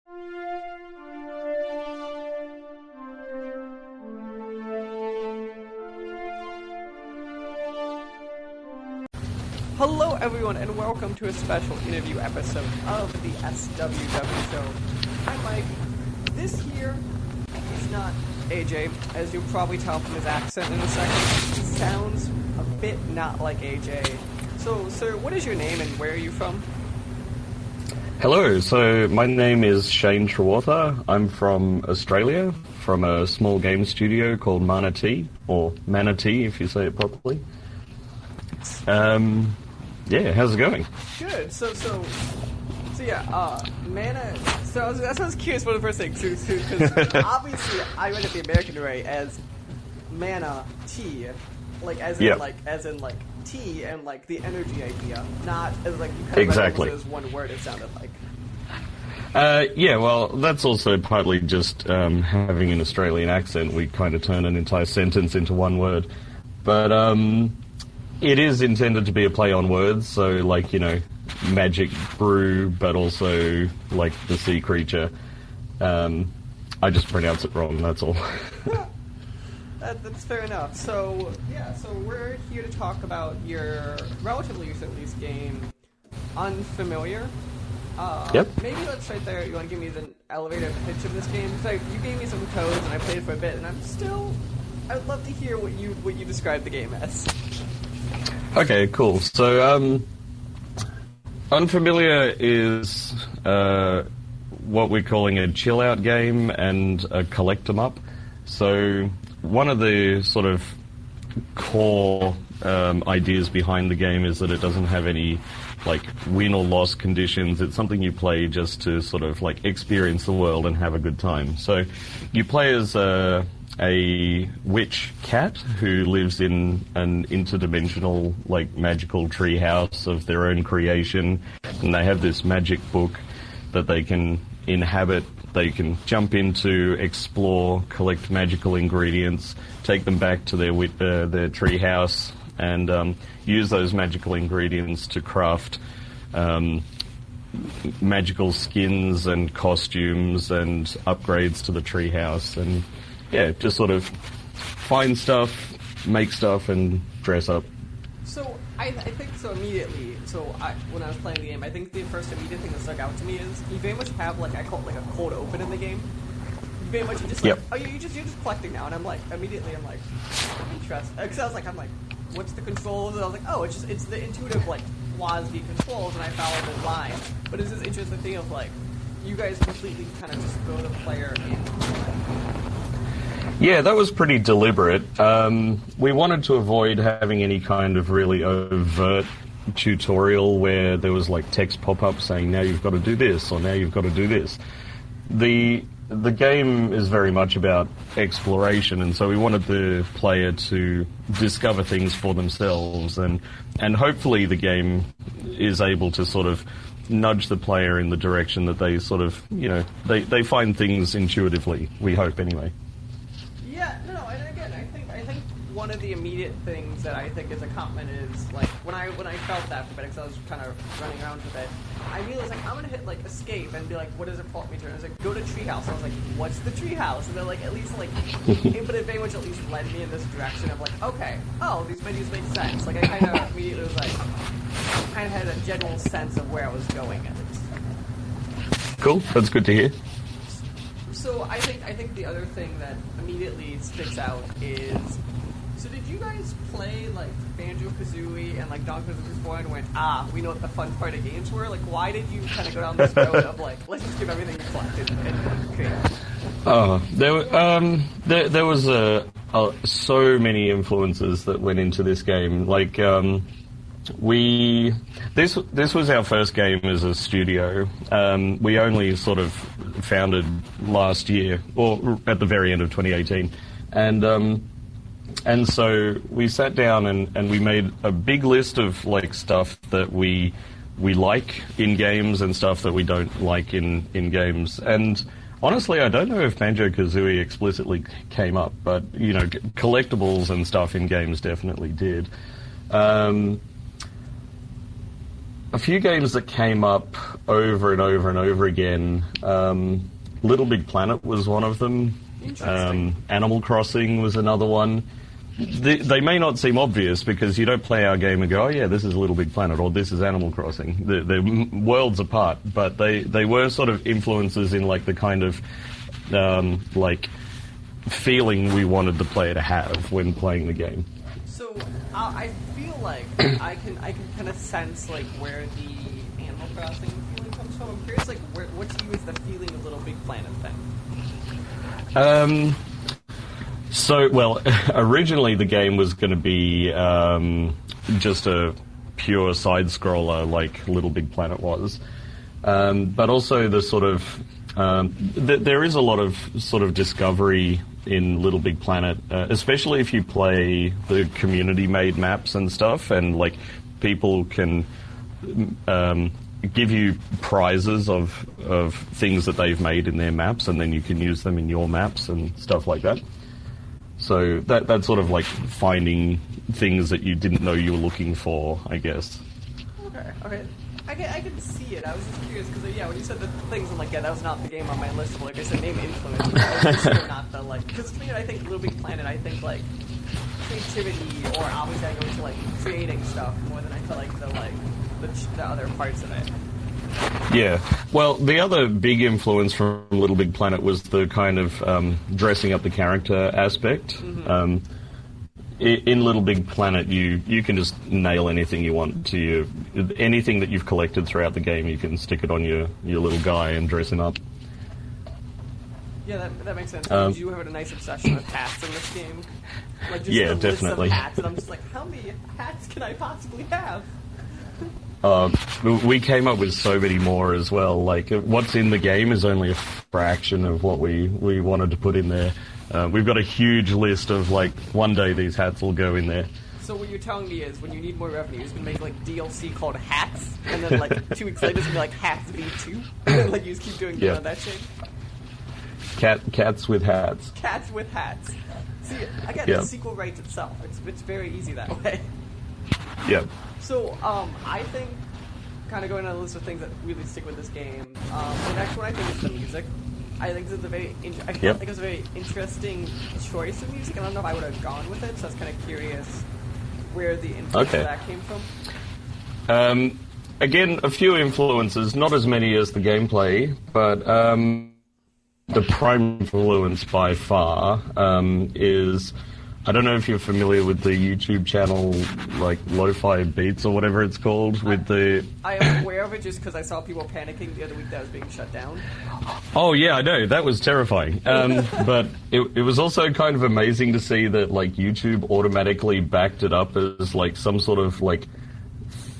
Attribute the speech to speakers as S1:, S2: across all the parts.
S1: Hello everyone and welcome to a special interview episode of the SWW show. I'm Mike. This here is not AJ, as you'll probably tell from his accent in a second. He sounds a bit not like AJ. So, sir, what is your name and where are you from?
S2: Hello, so my name is Shane Trewartha. I'm from Australia, from a small game studio called Manatee, or Manatee if you say it properly. Yeah, how's it going?
S1: Good. So yeah, Mana. So I was curious about the first thing, because obviously I read it the American way as Mana Tea, like as in tea and like the energy idea, not as like you kind of
S2: exactly
S1: read it as one word. It sounded like.
S2: Yeah, well, that's also partly just having an Australian accent. We kind of turn an entire sentence into one word, but it is intended to be a play on words, so like, you know, magic brew, but also like the sea creature. I just pronounce it wrong, that's all.
S1: That's fair enough. So, yeah, so we're here to talk about your relatively recent release game, Unfamiliar.
S2: Yep.
S1: Maybe let's start there. You want to give me the elevator pitch of this game? Because you gave me some codes and I played it for a bit, and I would love to hear what you describe the game as.
S2: Okay, cool. So, Unfamiliar is what we're calling a chill-out game and a collect-em-up. So, one of the sort of core ideas behind the game is that it doesn't have any, like, win or loss conditions. It's something you play just to sort of, like, experience the world and have a good time. So, you play as a witch cat who lives in an interdimensional, like, magical tree house of their own creation, and they have this magic book that they can inhabit. They can jump into, explore, collect magical ingredients, take them back to their tree house, and use those magical ingredients to craft magical skins and costumes and upgrades to the tree house, and yeah, just sort of find stuff, make stuff, and dress up. So
S1: I think so immediately. When I was playing the game, I think the first immediate thing that stuck out to me is you very much have like, I call it like a cold open in the game. You very much just like, oh, you're just collecting now, and I'm like interested. Because I was like, what's the controls? And I was like, oh, it's the intuitive like WASD controls, and I followed the line. But it's this interesting thing of like, you guys completely kind of just throw the player in.
S2: Yeah, that was pretty deliberate. We wanted to avoid having any kind of really overt tutorial where there was like text pop-up saying, now you've got to do this, or now you've got to do this. The game is very much about exploration, and so we wanted the player to discover things for themselves, and hopefully the game is able to sort of nudge the player in the direction that they sort of, you know, they find things intuitively, we hope anyway.
S1: Yeah, no, and again, I think one of the immediate things that I think is a compliment is, like, when I felt that for a bit, because I was kind of running around for a bit, I realized, like, I'm going to hit, like, escape and be like, what does it prompt me to? And I was like, go to treehouse. I was like, what's the treehouse? And they're like, at least, like, but it very much at least led me in this direction of, like, okay, oh, these menus make sense. Like, I kind of immediately was like, kind of had a general sense of where I was going at least.
S2: Cool, that's good to hear.
S1: So I think the other thing that immediately sticks out is, so did you guys play like Banjo-Kazooie and like Donkey Kong Country 4 and went, we know what the fun part of games were? Like, why did you kind of go down this road of like, let's just give everything you collected and create?
S2: There was so many influences that went into this game. Like, this was our first game as a studio. We only sort of founded last year, or at the very end of 2018, and so we sat down and we made a big list of like stuff that we like in games and stuff that we don't like in games. And honestly, I don't know if Banjo-Kazooie explicitly came up, but you know, collectibles and stuff in games definitely did. a few games that came up over and over and over again. Little Big Planet was one of them. Animal Crossing was another one. They may not seem obvious because you don't play our game and go, oh yeah, this is Little Big Planet or this is Animal Crossing. They're worlds apart, but they were sort of influences in like the kind of like feeling we wanted the player to have when playing the game.
S1: So I feel like I can kind of sense like where the Animal Crossing feeling comes from. I'm curious, like what to you is the feeling of Little Big Planet thing?
S2: So, well, originally the game was going to be just a pure side-scroller like Little Big Planet was. But also the sort of... there is a lot of sort of discovery in Little Big Planet, especially if you play the community-made maps and stuff, and, like, people can give you prizes of things that they've made in their maps, and then you can use them in your maps and stuff like that. So that's sort of like finding things that you didn't know you were looking for, I guess.
S1: Okay. I can see it. I was just curious because yeah, when you said the things, I'm like, yeah, that was not the game on my list. But like I said, name influence. But I was sure not the like. Because to me, I think Little Big Planet. I think like creativity, or obviously I go into like creating stuff more than I feel like the other parts of it.
S2: Yeah. Well, the other big influence from Little Big Planet was the kind of dressing up the character aspect. Mm-hmm. In Little Big Planet, you can just nail anything you want to anything that you've collected throughout the game. You can stick it on your little guy and dress him up.
S1: Yeah, that makes sense. You do have a nice obsession with hats in this game. Like, just
S2: yeah,
S1: the
S2: definitely.
S1: List of hats, and I'm just like, how many hats can I possibly have?
S2: We came up with so many more as well. Like, what's in the game is only a fraction of what we wanted to put in there. We've got a huge list of, like, one day these hats will go in there.
S1: So what you're telling me is when you need more revenue, you're going to make, like, DLC called Hats, and then, like, 2 weeks later it's going to be, like, Hats V2, and then, like, you just keep doing that shit?
S2: Cats with hats.
S1: Cats with hats. See, again, the sequel writes itself. It's very easy that way.
S2: Yep.
S1: So, I think, kind of going on a list of things that really stick with this game, the next one I think is the music. I think it's a very, I think it's a very interesting choice of music. I don't know if I would have gone with it, so I was kind of curious where the influence of that came from.
S2: Again, a few influences, not as many as the gameplay, but the prime influence by far is... I don't know if you're familiar with the YouTube channel, like Lo-Fi Beats or whatever it's called, with the...
S1: I am aware of it just because I saw people panicking the other week that was being shut down.
S2: Oh, yeah, I know. That was terrifying. But it was also kind of amazing to see that, like, YouTube automatically backed it up as, like, some sort of, like,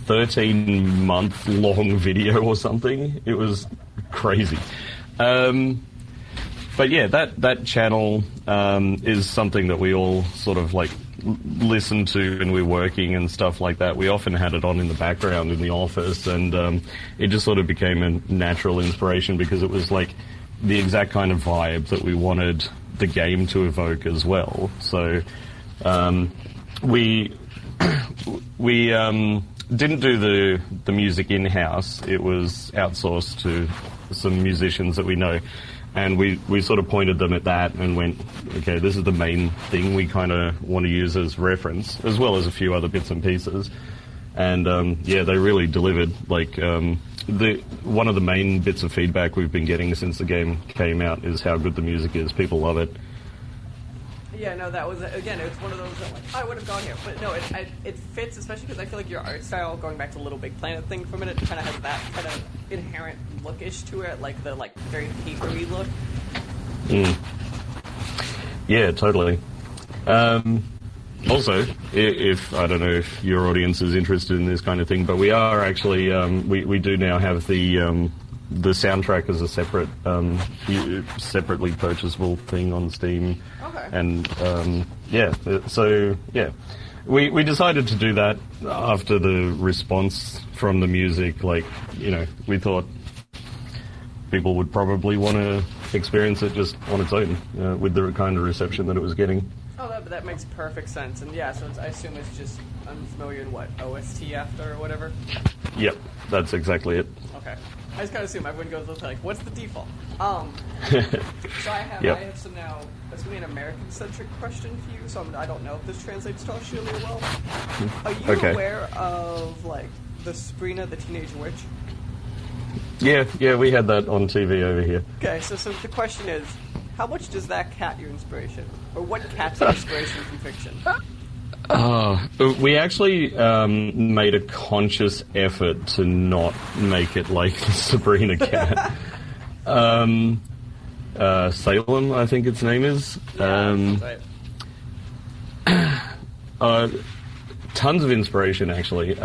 S2: 13-month-long video or something. It was crazy. But yeah, that channel is something that we all sort of like listen to when we're working and stuff like that. We often had it on in the background in the office, and it just sort of became a natural inspiration because it was like the exact kind of vibe that we wanted the game to evoke as well. So we didn't do the music in-house. It was outsourced to some musicians that we know. And we sort of pointed them at that and went, okay, this is the main thing we kind of want to use as reference, as well as a few other bits and pieces. And, yeah, they really delivered. Like, one of the main bits of feedback we've been getting since the game came out is how good the music is. People love it.
S1: Yeah, no, that was, again, it's one of those that, like, I would have gone here. But no, it fits, especially because I feel like your art style, going back to Little Big Planet thing for a minute, kind of has that kind of inherent lookish to it, like the, like, very papery look.
S2: Yeah, totally. Also, if I don't know if your audience is interested in this kind of thing, but we are actually, we do now have the soundtrack as a separate, separately purchasable thing on Steam.
S1: Okay.
S2: And, yeah, so, yeah. We decided to do that after the response from the music. Like, you know, we thought people would probably want to experience it just on its own, with the kind of reception that it was getting.
S1: Oh, that makes perfect sense. And yeah, so I assume it's just unfamiliar in what, OST after or whatever?
S2: Yep. that's exactly it.
S1: Okay. I just kind of assume everyone goes with like, what's the default? So I have some now. That's gonna be an American-centric question for you. So I don't know if this translates to Australia well. Are you aware of like the Sabrina the Teenage Witch?
S2: Yeah, we had that on TV over here.
S1: Okay, so the question is, how much does that cat your inspiration, or what cat's your inspiration from fiction?
S2: We actually made a conscious effort to not make it like the Sabrina cat. Salem, I think its name is.
S1: Yeah, right.
S2: Tons of inspiration, actually.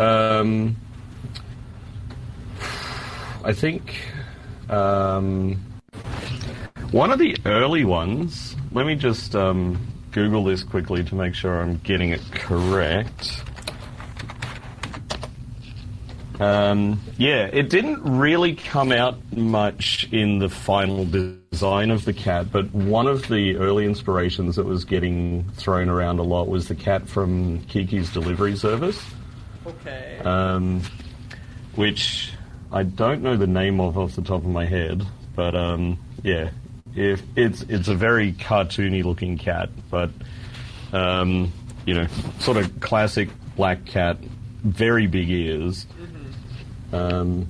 S2: I think one of the early ones, let me just Google this quickly to make sure I'm getting it correct. It didn't really come out much in the final design of the cat, but one of the early inspirations that was getting thrown around a lot was the cat from Kiki's Delivery Service.
S1: Okay.
S2: Which I don't know the name of off the top of my head, but if it's a very cartoony looking cat, but sort of classic black cat, very big ears. But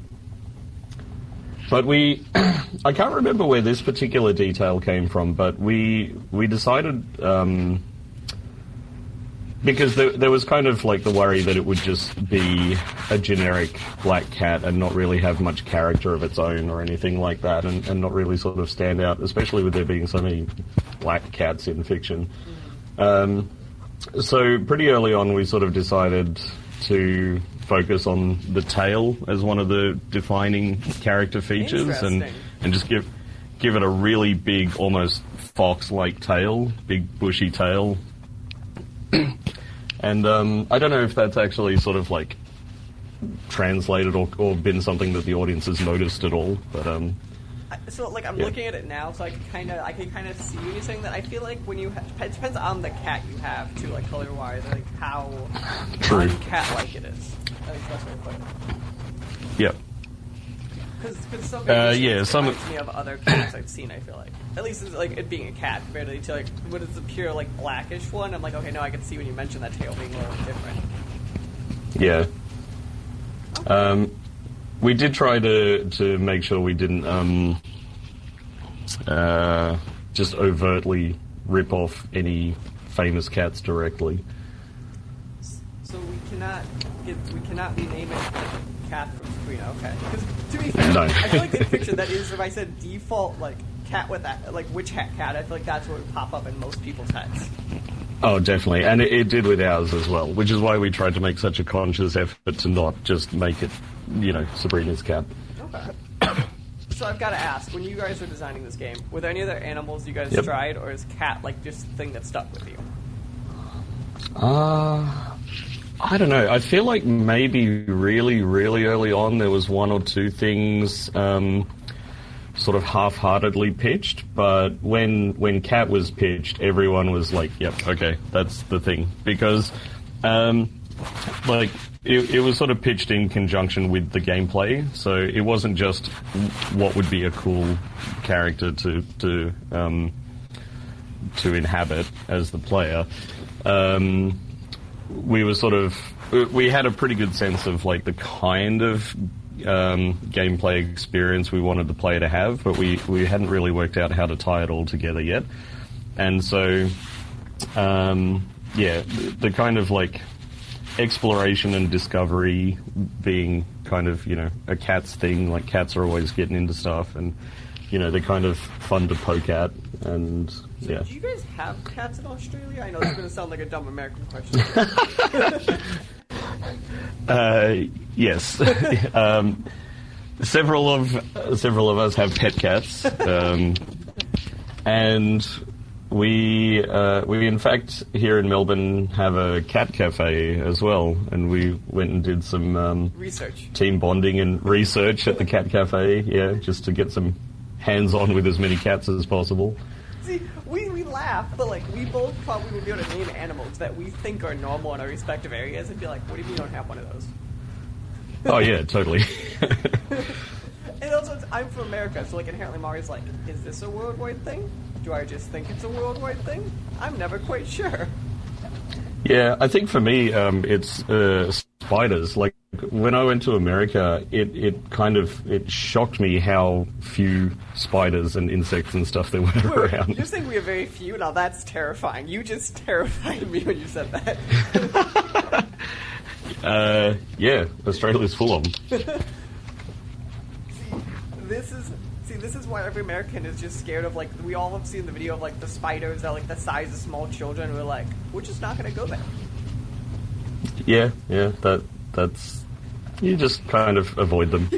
S2: I can't remember where this particular detail came from, but we decided, because there was kind of like the worry that it would just be a generic black cat and not really have much character of its own or anything like that, and not really sort of stand out, especially with there being so many black cats in fiction. So pretty early on we sort of decided to focus on the tail as one of the defining character features, and just give it a really big, almost fox-like tail, big bushy tail. And I don't know if that's actually sort of like translated or been something that the audience has noticed at all, but
S1: I'm looking at it now, so I can kind of see what you're saying. That I feel like when you it depends on the cat you have too, like color wise, like how cat-like it is. I think that's what I put it.
S2: Yep.
S1: Because some reminds me of other cats I've seen. I feel like, at least it's like it being a cat compared to like when it's a pure like blackish one. I'm like, okay, no, I can see when you mention that tail being a little different.
S2: Yeah. Okay. We did try to make sure we didn't just overtly rip off any famous cats directly.
S1: So we cannot rename it Cat from Sabrina. Okay. Because to be fair,
S2: no.
S1: I feel like in fiction that is, if I said default like cat with that, like witch hat cat, I feel like that's what would pop up in most people's heads.
S2: Oh, definitely. And it did with ours as well, which is why we tried to make such a conscious effort to not just make it, Sabrina's cat.
S1: Okay. So I've got to ask, when you guys were designing this game, were there any other animals you guys tried, or is cat like just the thing that stuck with you?
S2: I don't know. I feel like maybe really, really early on there was one or two things sort of half-heartedly pitched, but when Cat was pitched, everyone was like, yep, okay, that's the thing. Because, it was sort of pitched in conjunction with the gameplay, so it wasn't just what would be a cool character to inhabit as the player. We had a pretty good sense of like the kind of gameplay experience we wanted the player to have, but we hadn't really worked out how to tie it all together yet. And so, the kind of like exploration and discovery being kind of, a cat's thing, like cats are always getting into stuff, and, they're kind of fun to poke at, and, yeah.
S1: Do you guys have cats in Australia? I know it's going to sound like a dumb American question.
S2: Yes. Several of us have pet cats, and we in fact here in Melbourne have a cat cafe as well, and we went and did some
S1: research,
S2: team bonding and research at the cat cafe, just to get some hands-on with as many cats as possible.
S1: See, we laugh, but like we both probably would be able to name animals that we think are normal in our respective areas and be like, what do you mean you don't have one of those?
S2: Oh yeah, totally.
S1: And also, I'm from America, so like inherently Mario's like, is this a worldwide thing? Do I just think it's a worldwide thing? I'm never quite sure.
S2: Yeah, I think for me, it's spiders. Like when I went to America, it shocked me how few spiders and insects and stuff there were around.
S1: You just think we have very few? Now that's terrifying. You just terrified me when you said that.
S2: Yeah, Australia's full of them.
S1: This is why every American is just scared of, like, we all have seen the video of, like, the spiders that are, like, the size of small children. We're like, we're just not going to go there.
S2: Yeah, that's... You just kind of avoid them.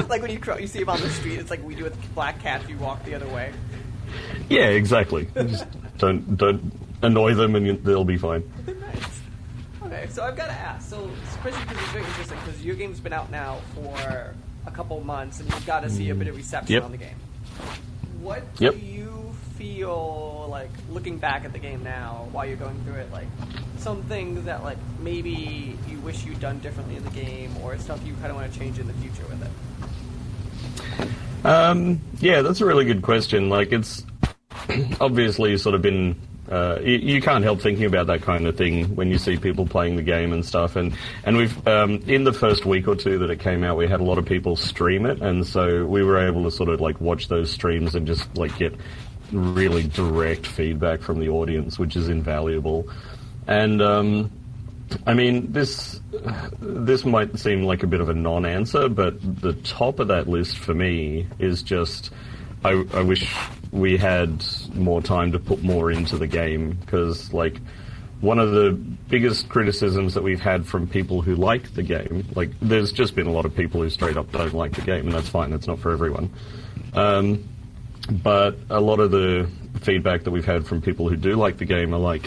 S1: Like when you see them on the street, it's like we do with black cats, you walk the other way.
S2: Yeah, exactly. Just don't annoy them and they'll be fine.
S1: Nice. Okay, so I've got to ask, so especially because it's very interesting, because your game's been out now for a couple months, and you've got to see a bit of reception on the game. What do you feel like, looking back at the game now, while you're going through it, like, some things that, like, maybe you wish you'd done differently in the game, or stuff you kind of want to change in the future with it?
S2: Yeah, that's a really good question. Like, it's obviously sort of been... you can't help thinking about that kind of thing when you see people playing the game and stuff. And we've in the first week or two that it came out, we had a lot of people stream it, and so we were able to sort of like watch those streams and just like get really direct feedback from the audience, which is invaluable. And I mean, this might seem like a bit of a non-answer, but the top of that list for me is just I wish we had more time to put more into the game, because like one of the biggest criticisms that we've had from people who like the game, like there's just been a lot of people who straight up don't like the game, and that's fine, that's not for everyone. But a lot of the feedback that we've had from people who do like the game are like,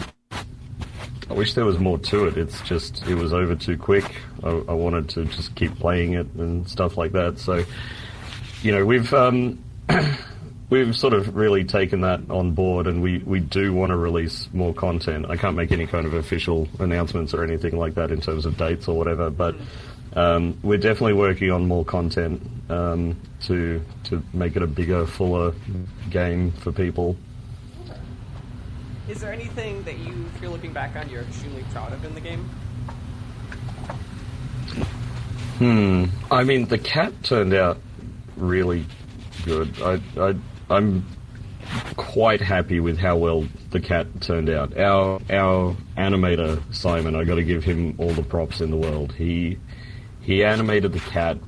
S2: I wish there was more to it. It's just, it was over too quick. I wanted to just keep playing it and stuff like that. So, you know, we've sort of really taken that on board, and we do want to release more content. I can't make any kind of official announcements or anything like that in terms of dates or whatever, but we're definitely working on more content to make it a bigger, fuller game for people.
S1: Is there anything that you, if you're looking back on, you're extremely proud of in the game?
S2: I mean, the cat turned out really good. I'm quite happy with how well the cat turned out. Our animator, Simon, I got to give him all the props in the world. He animated the cat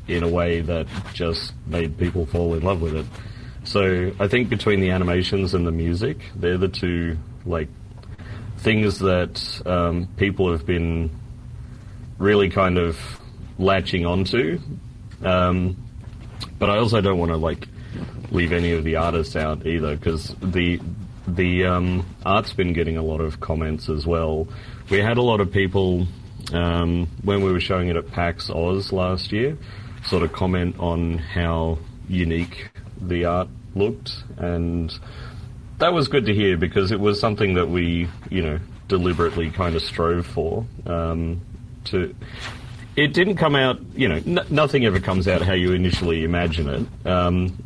S2: in a way that just made people fall in love with it. So I think between the animations and the music, they're the two like things that people have been really kind of latching onto. But I also don't want to like leave any of the artists out either, because the art's been getting a lot of comments as well. We had a lot of people when we were showing it at PAX Oz last year sort of comment on how unique the art looked, and that was good to hear, because it was something that we, you know, deliberately kind of strove for. It didn't come out, you know, nothing ever comes out how you initially imagine it.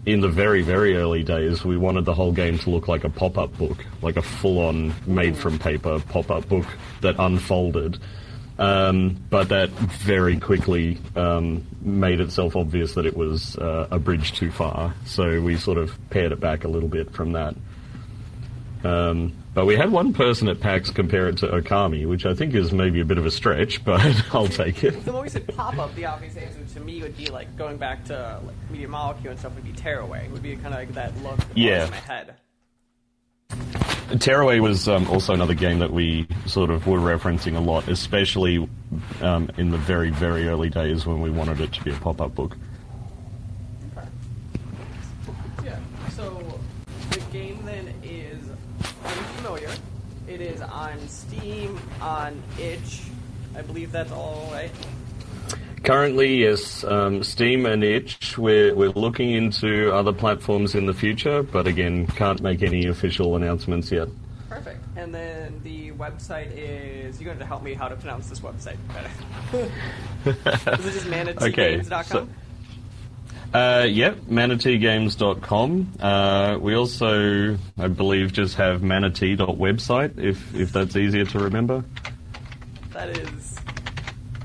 S2: In the very, very early days, we wanted the whole game to look like a pop-up book, like a full-on made-from-paper pop-up book that unfolded. But that very quickly made itself obvious that it was a bridge too far, so we sort of pared it back a little bit from that. But we had one person at PAX compare it to Okami, which I think is maybe a bit of a stretch, but I'll take it.
S1: So when we said pop-up, the obvious answer to me would be like going back to like Media Molecule and stuff would be Tearaway. It would be kind of like that look that was in my head.
S2: Tearaway was also another game that we sort of were referencing a lot, especially in the very, very early days when we wanted it to be a pop-up book.
S1: Okay. Yeah, so the game then is unfamiliar. It is on Steam, on itch. I believe that's all right.
S2: Currently, yes, Steam and itch. We're looking into other platforms in the future, but again, can't make any official announcements yet.
S1: Perfect. And then the website is... You're going to help me how to pronounce this website better. Is it just manateegames.com?
S2: Okay, yep, manateegames.com. We also, I believe, just have manatee.website, if that's easier to remember.
S1: That is...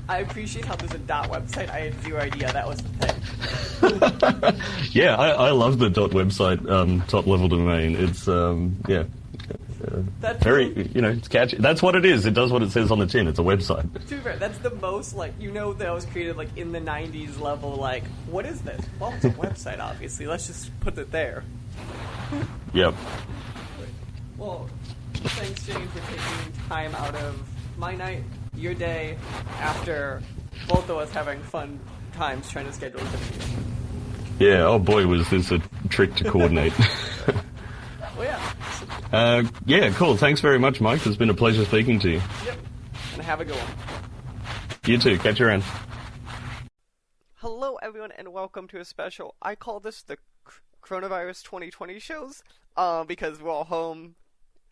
S1: I appreciate how there's a .website. I had zero idea that was the thing.
S2: Yeah, I love the .website top-level domain. It's, yeah...
S1: That's
S2: very, it's catchy. That's what it is. It does what it says on the tin. It's a website.
S1: To be fair, that's the most, that was created, in the 90s level, what is this? Well, it's a website, obviously. Let's just put it there.
S2: Yep.
S1: Well, thanks, Jane, for taking time out of my night, your day, after both of us having fun times trying to schedule this interview.
S2: Yeah, oh boy, was this a trick to coordinate.
S1: Well, yeah.
S2: Yeah, cool. Thanks very much, Mike. It's been a pleasure speaking to you.
S1: Yep. And have a good one.
S2: You too. Catch you around.
S1: Hello, everyone, and welcome to a special. I call this the Coronavirus 2020 shows, because we're all home,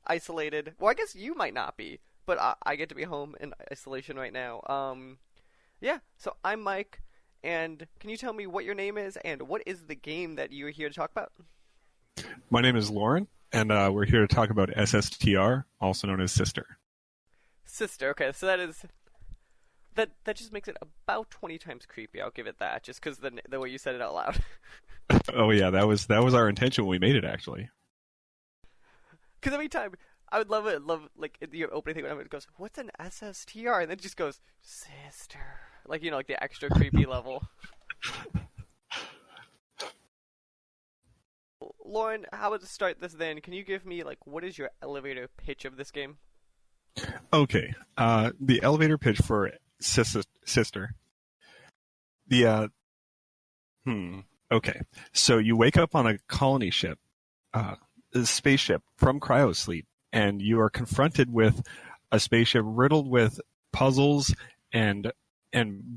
S1: isolated. Well, I guess you might not be, but I get to be home in isolation right now. Yeah, so I'm Mike, and can you tell me what your name is, and what is the game that you are here to talk about?
S3: My name is Lauren, and we're here to talk about SSTR, also known as Sister.
S1: Sister, okay, so that just makes it about 20 times creepy. I'll give it that, just because the way you said it out loud.
S3: Oh yeah, that was our intention when we made it, actually.
S1: Because every time I would love your opening thing when it goes, "What's an SSTR?" and then it just goes, "Sister," the extra creepy level. Lauren, how about to start this then? Can you give me, what is your elevator pitch of this game?
S3: Okay, the elevator pitch for Sister. Okay, so you wake up on a colony ship, a spaceship from cryosleep, and you are confronted with a spaceship riddled with puzzles and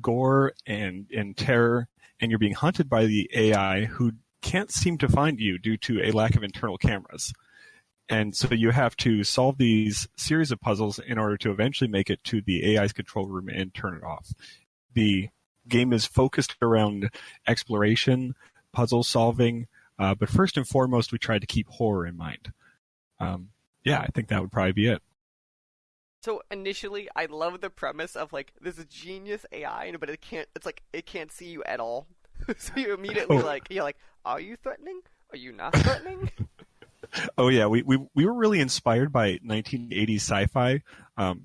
S3: gore and terror, and you're being hunted by the AI who can't seem to find you due to a lack of internal cameras. And so you have to solve these series of puzzles in order to eventually make it to the AI's control room and turn it off. The game is focused around exploration, puzzle solving, but first and foremost, we tried to keep horror in mind. Yeah, I think that would probably be it.
S1: So initially, I love the premise of this genius AI, but it can't see you at all. So you're immediately are you threatening? Are you not threatening?
S3: Oh yeah, we were really inspired by 1980s sci-fi.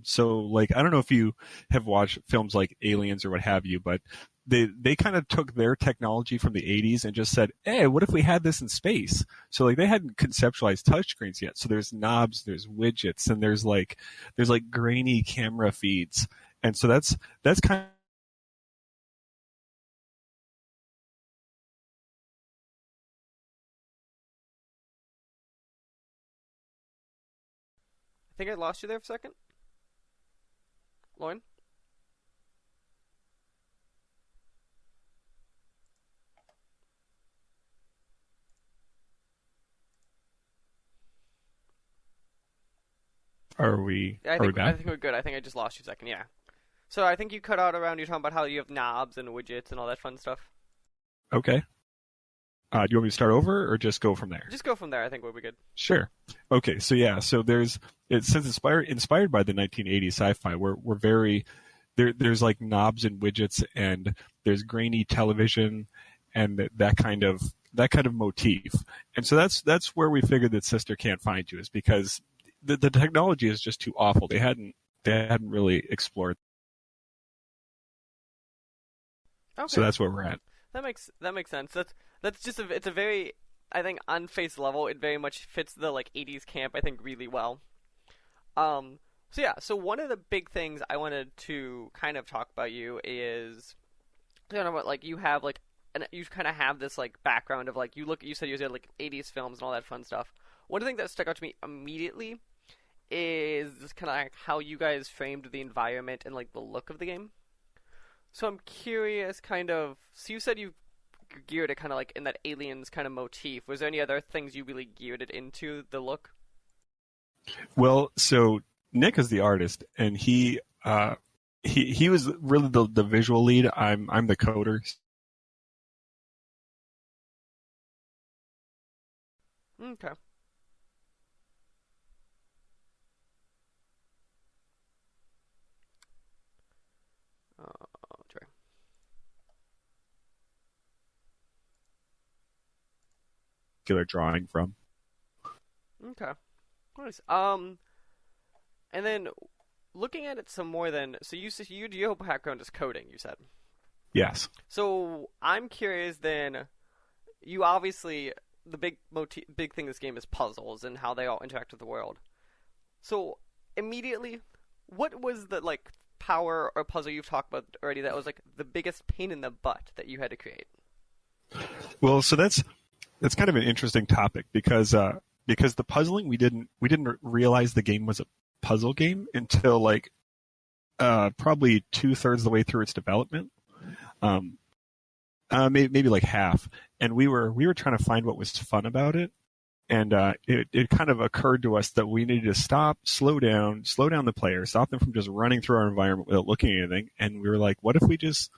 S3: So I don't know if you have watched films like Aliens or what have you, but they kind of took their technology from the 80s and just said, hey, what if we had this in space? So they hadn't conceptualized touchscreens yet. So there's knobs, there's widgets, and there's grainy camera feeds. And so that's kind of
S1: I think I lost you there for a second. Lauren?
S3: Are we back?
S1: I think we're good. I think I just lost you a second, yeah. So I think you cut out around you talking about how you have knobs and widgets and all that fun stuff.
S3: Okay. Do you want me to start over or just go from there?
S1: Just go from there. I think we'll be good.
S3: Sure. Okay. So yeah. So since inspired by the 1980s sci-fi, we're very there's knobs and widgets, and there's grainy television and that kind of motif. And so that's where we figured that Sister can't find you, is because the technology is just too awful. They hadn't really explored.
S1: Okay.
S3: So that's where we're at.
S1: That makes sense. That's just it's a very, I think, on face level, it very much fits the 80s camp, I think, really well. So yeah, so one of the big things I wanted to kind of talk about you is, what you have and you kind of have this background of you said you did 80s films and all that fun stuff. One thing that stuck out to me immediately is just kind of how you guys framed the environment and the look of the game. So I'm curious, so you said you geared it kind of in that Aliens kind of motif. Was there any other things you really geared it into the look?
S3: Well, so Nick is the artist, and he was really the visual lead. I'm the coder.
S1: Okay. Sorry.
S3: Particular drawing from.
S1: Okay. Nice. And then looking at it some more, then so your background is coding. You said.
S3: Yes.
S1: So I'm curious. Then you obviously the big thing in this game is puzzles and how they all interact with the world. So immediately, what was the like power or puzzle you've talked about already that was like the biggest pain in the butt that you had to create?
S3: Well, so that's kind of an interesting topic because the puzzling we didn't realize the game was a puzzle game until like probably 2/3 of the way through its development, maybe like half, and we were trying to find what was fun about it, and it kind of occurred to us that we needed to slow down the player, stop them from just running through our environment without looking at anything, and we were like, what if we just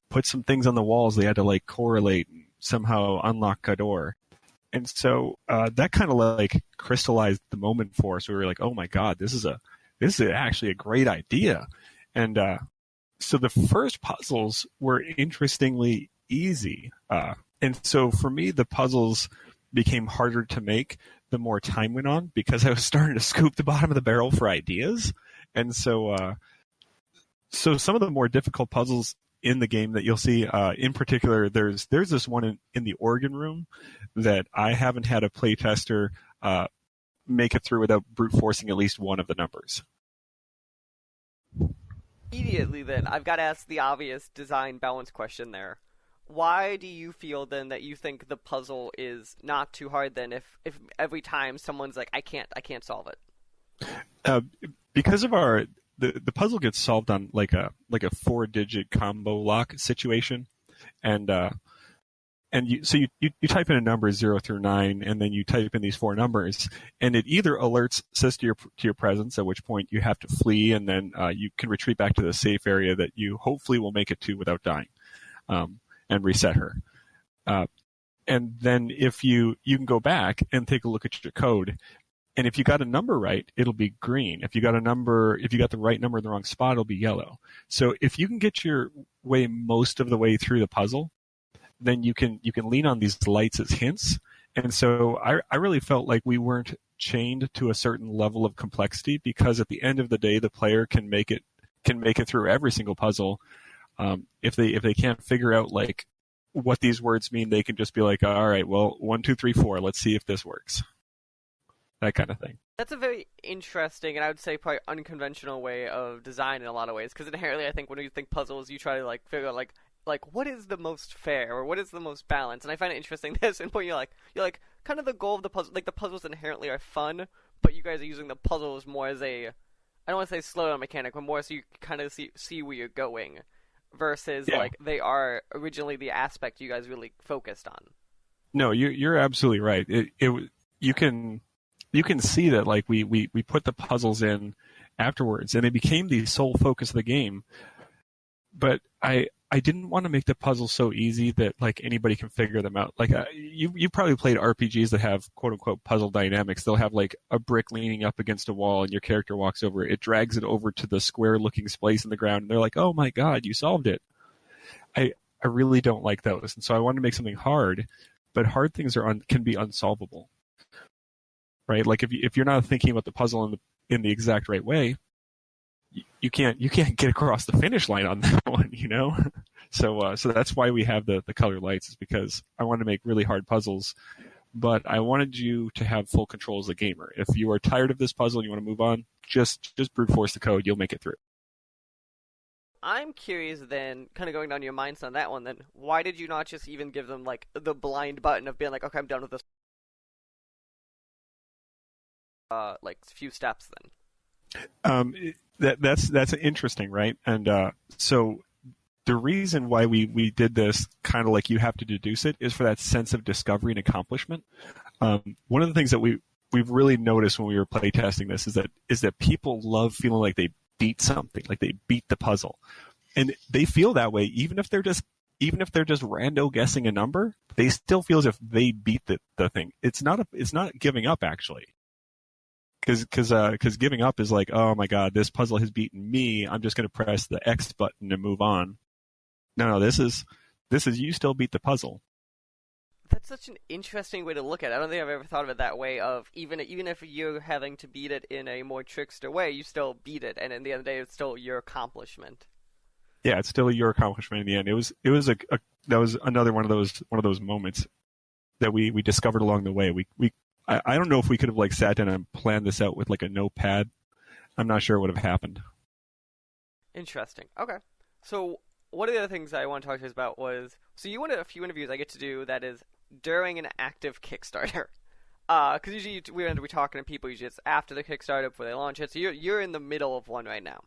S3: put some things on the walls they had to like correlate and somehow unlock a door. And so that kind of like crystallized the moment for us. We were like, oh my God, this is actually a great idea. And so the first puzzles were interestingly easy. And so for me, the puzzles became harder to make the more time went on because I was starting to scoop the bottom of the barrel for ideas. And so some of the more difficult puzzles in the game that you'll see, in particular, there's this one in the organ room that I haven't had a playtester make it through without brute forcing at least one of the numbers.
S1: Immediately, then I've got to ask the obvious design balance question there. Why do you feel then that you think the puzzle is not too hard then if every time someone's like, I can't solve it?
S3: Because of the puzzle gets solved on like a 4-digit combo lock situation, and you type in a number 0 through 9, and then you type in these 4 numbers, and it either says to your presence, at which point you have to flee, and then you can retreat back to the safe area that you hopefully will make it to without dying, and reset her. And then if you can go back and take a look at your code. And if you got a number right, it'll be green. If you got the right number in the wrong spot, it'll be yellow. So if you can get your way most of the way through the puzzle, then you can lean on these lights as hints. And so I really felt like we weren't chained to a certain level of complexity because at the end of the day, the player can make it through every single puzzle. If they can't figure out like what these words mean, they can just be like, all right, well, 1, 2, 3, 4. Let's see if this works. That kind of thing.
S1: That's a very interesting and I would say probably unconventional way of design in a lot of ways. Because inherently, I think when you think puzzles, you try to like figure out like what is the most fair or what is the most balanced. And I find it interesting this and point you're like kind of the goal of the puzzle. Like the puzzles inherently are fun, but you guys are using the puzzles more as I don't want to say slow down mechanic, but more so you kind of see where you're going, versus like they are originally the aspect you guys really focused on.
S3: No, you're absolutely right. You can see that like we put the puzzles in afterwards, and they became the sole focus of the game. But I didn't want to make the puzzles so easy that like anybody can figure them out. Like you probably played RPGs that have quote unquote puzzle dynamics. They'll have like a brick leaning up against a wall, and your character walks over it, drags it over to the square looking space in the ground, and they're like, "Oh my God, you solved it." I really don't like those, and so I wanted to make something hard, but hard things can be unsolvable. Right? Like if you're not thinking about the puzzle in the exact right way, you can't get across the finish line on that one, you know? So that's why we have the color lights, is because I wanted to make really hard puzzles, but I wanted you to have full control as a gamer. If you are tired of this puzzle and you want to move on, just brute force the code, you'll make it through.
S1: I'm curious then, kind of going down your mindset on that one then, why did you not just even give them like the blind button of being like, okay, I'm done with this like few steps then?
S3: That's interesting, right? And so the reason why we did this kind of like you have to deduce it is for that sense of discovery and accomplishment. One of the things that we've really noticed when we were playtesting this is that people love feeling like they beat something, like they beat the puzzle, and they feel that way even if they're just rando guessing a number. They still feel as if they beat the thing. It's not giving up, actually, because giving up is like, oh my god, this puzzle has beaten me, I'm just going to press the X button and move on. No, this is you still beat the puzzle.
S1: That's such an interesting way to look at it. I don't think I've ever thought of it that way, of even if you're having to beat it in a more trickster way, you still beat it, and in the end of the day, it's still your accomplishment.
S3: Yeah, it's still your accomplishment in the end. It was that was another one of those moments that we discovered along the way. I don't know if we could have like sat down and planned this out with like a notepad. I'm not sure what would have happened.
S1: Interesting. Okay. So one of the other things I want to talk to you about was, so you went to a few interviews I get to do that is during an active Kickstarter. Because usually we're going to be talking to people usually it's after the Kickstarter before they launch it. So you're in the middle of one right now.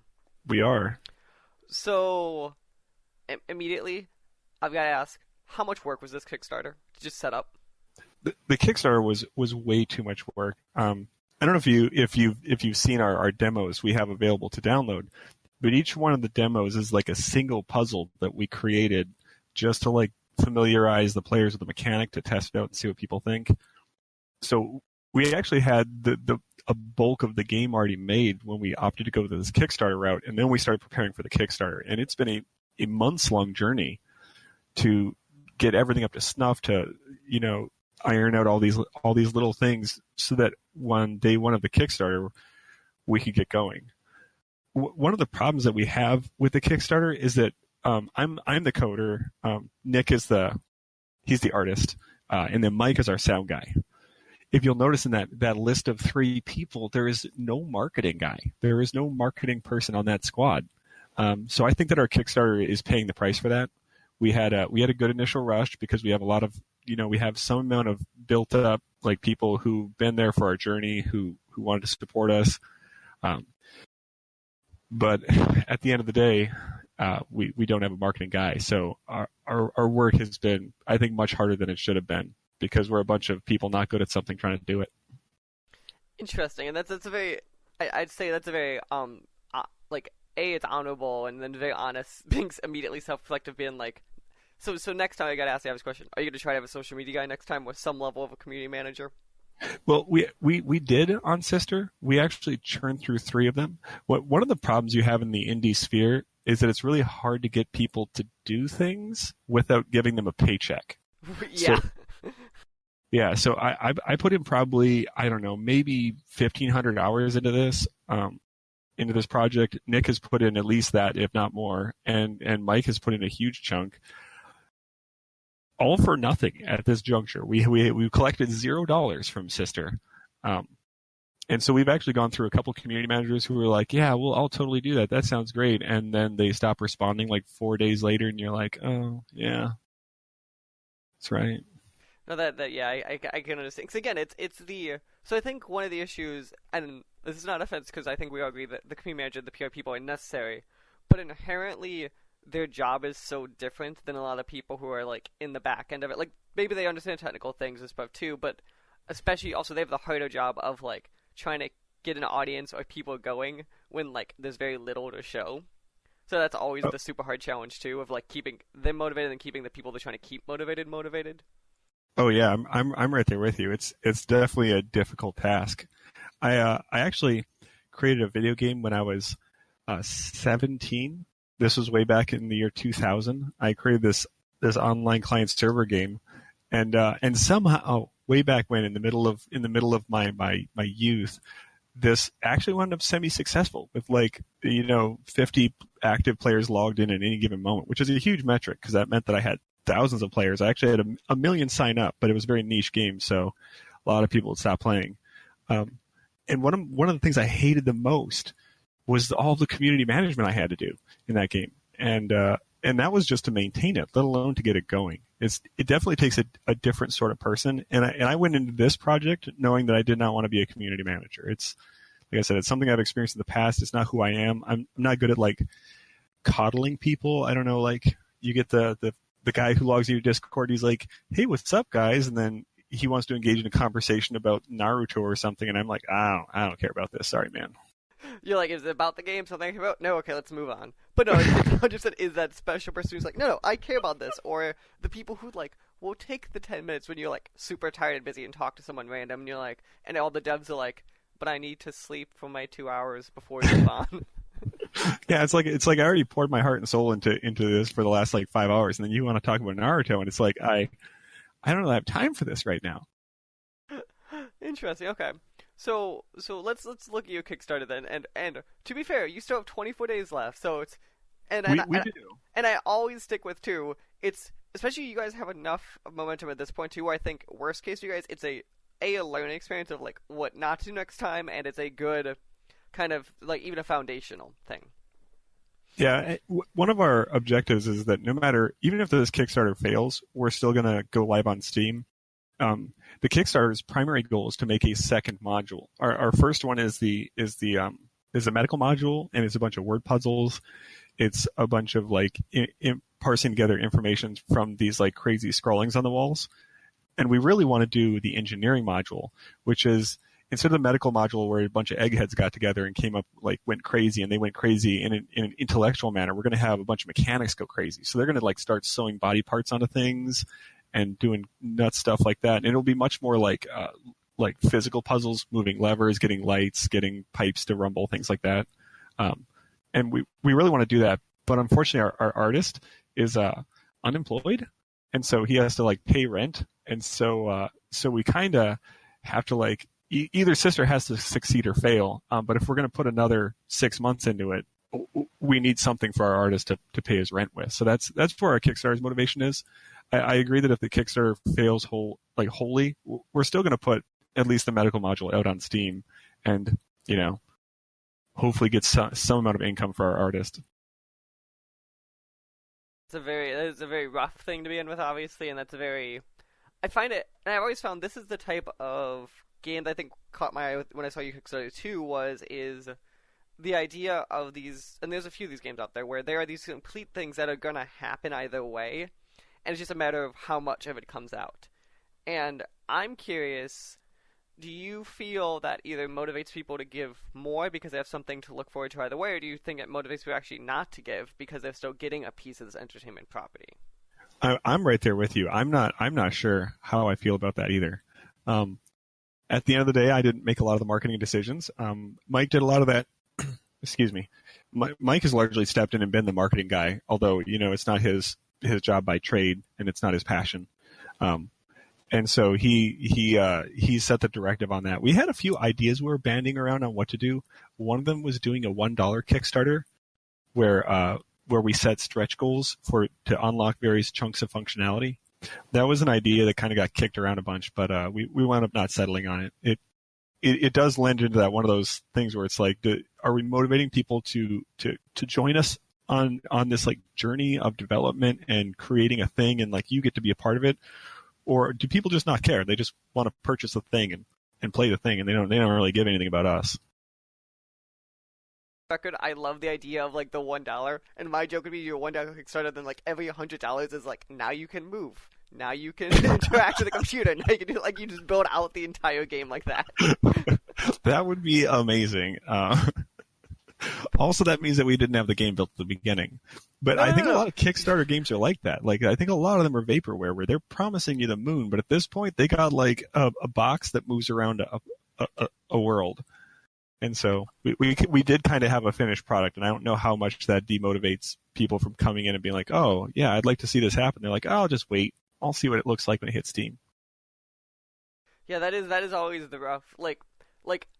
S3: We are.
S1: So immediately, I've got to ask, how much work was this Kickstarter to just set up?
S3: The Kickstarter was way too much work. I don't know if you've seen our demos we have available to download, but each one of the demos is like a single puzzle that we created just to like familiarize the players with the mechanic, to test it out and see what people think. So we actually had a bulk of the game already made when we opted to go this Kickstarter route, and then we started preparing for the Kickstarter. And it's been a months-long journey to get everything up to snuff, to iron out all these little things so that on day one of the Kickstarter we could get going. One of the problems that we have with the Kickstarter is that I'm the coder, Nick is he's the artist, and then Mike is our sound guy. If you'll notice in that list of 3 people, there is no marketing guy. There is no marketing person on that squad. So I think that our Kickstarter is paying the price for that. We had a good initial rush because we have a lot of, we have some amount of built up like people who've been there for our journey, who wanted to support us. But at the end of the day, we don't have a marketing guy. So our work has been, I think, much harder than it should have been, because we're a bunch of people not good at something trying to do it. Interesting,
S1: and that's a very, I'd say that's a very like, it's honorable, and then very honest, being immediately self-reflective, being like, so next time I gotta ask you this question: are you gonna try to have a social media guy next time with some level of a community manager?
S3: Well, we did on Sister. We actually churned through 3 of them. One of the problems you have in the indie sphere is that it's really hard to get people to do things without giving them a paycheck.
S1: Yeah.
S3: So I put in probably, I don't know, maybe 1,500 hours into this project. Nick has put in at least that, if not more, and Mike has put in a huge chunk. All for nothing at this juncture. We collected $0 from Sister, and so we've actually gone through a couple community managers who were like, "Yeah, well, I'll totally do that. That sounds great," and then they stop responding like 4 days later, and you're like, "Oh, yeah, that's right."
S1: No, yeah, I can understand. Because again, it's the, so I think one of the issues, and this is not offense because I think we all agree that the community manager, the PR people are necessary, but inherently their job is so different than a lot of people who are like in the back end of it. Like, maybe they understand technical things and stuff too, but especially also they have the harder job of like trying to get an audience or people going when like there's very little to show. So that's always the super hard challenge too, of like keeping them motivated and keeping the people they're trying to keep motivated. Oh
S3: yeah, I'm right there with you. It's definitely a difficult task. I actually created a video game when I was 17. This was way back in the year 2000. I created this online client server game, and somehow way back when in the middle of my youth, this actually wound up semi-successful with 50 active players logged in at any given moment, which is a huge metric because that meant that I had thousands of players. I actually had a million sign up, but it was a very niche game, so a lot of people would stop playing. And one of the things I hated the most was all the community management I had to do in that game, and that was just to maintain it, let alone to get it going. It definitely takes a different sort of person, and I went into this project knowing that I did not want to be a community manager. It's, like I said, it's something I've experienced in the past. It's not who I am. I'm not good at coddling people. I don't know, you get the guy who logs into your Discord. He's like, "Hey, what's up, guys?" And then he wants to engage in a conversation about Naruto or something, and I'm like, I don't care about this. Sorry, man.
S1: You're like, is it about the game? Something about? No, okay, let's move on. But no, it's 100% is that special person who's like, no, I care about this. Or the people who like will take the 10 minutes when you're like super tired and busy and talk to someone random, and you're like, and all the devs are like, but I need to sleep for my 2 hours before we move on.
S3: Yeah, it's like I already poured my heart and soul into this for the last like 5 hours, and then you want to talk about Naruto, and it's like I don't really have time for this right now.
S1: Interesting. Okay. So let's look at your Kickstarter then, and to be fair, you still have 24 days left. So it's
S3: we do.
S1: And I always stick with too. It's especially you guys have enough momentum at this point too. Where I think worst case for you guys, it's a learning experience of like what not to do next time, and it's a good kind of like even a foundational thing.
S3: Yeah, one of our objectives is that no matter, even if this Kickstarter fails, we're still going to go live on Steam. The Kickstarter's primary goal is to make a second module. Our first one is the medical module, and it's a bunch of word puzzles. It's a bunch of like parsing together information from these like crazy scrawlings on the walls. And we really want to do the engineering module, which is instead of the medical module where a bunch of eggheads got together and came up, like went crazy, and they went crazy in an intellectual manner, we're going to have a bunch of mechanics go crazy. So they're going to like start sewing body parts onto things and doing nuts stuff like that. And it'll be much more like physical puzzles, moving levers, getting lights, getting pipes to rumble, things like that. And we really want to do that. But unfortunately, our artist is unemployed. And so he has to like pay rent. And so we kind of have to like, either sister has to succeed or fail. But if we're going to put another 6 months into it, we need something for our artist to pay his rent with. So that's where our Kickstarter's motivation is. I agree that if the Kickstarter fails wholly, we're still going to put at least the medical module out on Steam, and hopefully get some amount of income for our artist.
S1: That is a very rough thing to be in with, obviously, and I find it, and I've always found this is the type of game that I think caught my eye when I saw you Kickstarter too, is the idea of these, and there's a few of these games out there where there are these complete things that are gonna happen either way, and it's just a matter of how much of it comes out. And I'm curious, do you feel that either motivates people to give more because they have something to look forward to either way, or do you think it motivates people actually not to give because they're still getting a piece of this entertainment property?
S3: I'm right there with you. I'm not sure how I feel about that either. At the end of the day, I didn't make a lot of the marketing decisions. Mike did a lot of that. Excuse me. Mike has largely stepped in and been the marketing guy, although it's not his job by trade and it's not his passion. And so he set the directive on that. We had a few ideas we were banding around on what to do. One of them was doing a $1 Kickstarter where we set stretch goals to unlock various chunks of functionality. That was an idea that kind of got kicked around a bunch, but we wound up not settling on it. It does lend into that one of those things where it's like, are we motivating people to join us on this like journey of development and creating a thing, and like you get to be a part of it? Or do people just not care? They just want to purchase the thing and play the thing, and they don't really give anything about us.
S1: Record, I love the idea of like the $1, and my joke would be your $1 Kickstarter, then like every $100 is like, now you can move, now you can interact with the computer, now you can do like, you just build out the entire game like that.
S3: That would be amazing. Also, that means that we didn't have the game built at the beginning. But I think a lot of Kickstarter games are like that. Like, I think a lot of them are vaporware, where they're promising you the moon, but at this point, they got like a box that moves around a world. And so we did kind of have a finished product, and I don't know how much that demotivates people from coming in and being like, oh, yeah, I'd like to see this happen. They're like, oh, I'll just wait. I'll see what it looks like when it hits Steam.
S1: Yeah, that is always the rough. Like,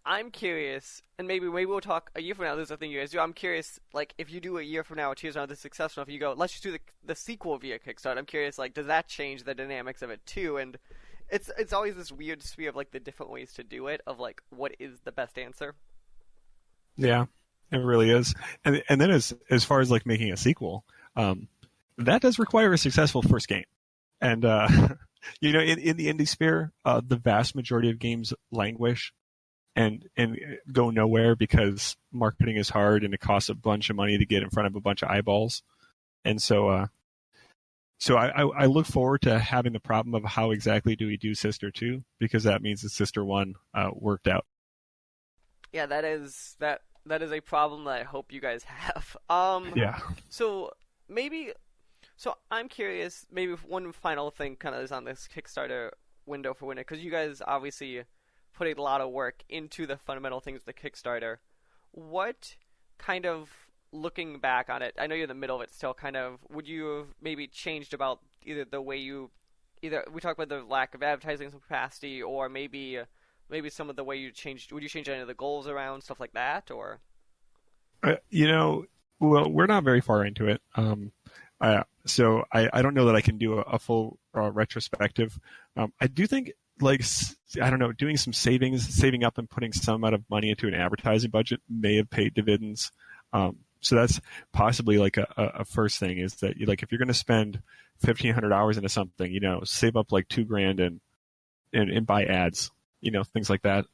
S1: I'm curious, and maybe we'll talk a year from now, this is the thing you guys do. I'm curious, like, if you do a year from now, 2 years from now, this is successful, if you go, let's just do the sequel via Kickstarter, I'm curious, like, does that change the dynamics of it, too? And it's always this weird sphere of, like, the different ways to do it, of, like, what is the best answer?
S3: Yeah, it really is. And then as far as, like, making a sequel, that does require a successful first game. And, in the indie sphere, the vast majority of games languish and go nowhere because marketing is hard and it costs a bunch of money to get in front of a bunch of eyeballs. And so So I look forward to having the problem of how exactly do we do Sister 2, because that means that Sister 1 worked out.
S1: Yeah, that is a problem that I hope you guys have.
S3: Yeah.
S1: So maybe, so I'm curious. Maybe one final thing kind of is on this Kickstarter window for winter, because you guys obviously put a lot of work into the fundamental things of the Kickstarter. What kind of, looking back on it, I know you're in the middle of it still, kind of, would you have maybe changed about either the way you, either we talked about the lack of advertising capacity, or maybe some of the way you changed, would you change any of the goals around, stuff like that, or?
S3: Well, we're not very far into it. So I don't know that I can do a full retrospective. I do think, like, I don't know, doing some saving up and putting some amount of money into an advertising budget may have paid dividends. So that's possibly like a first thing, is that like if you're going to spend $1,500 into something, save up like $2,000 and buy ads, things like that.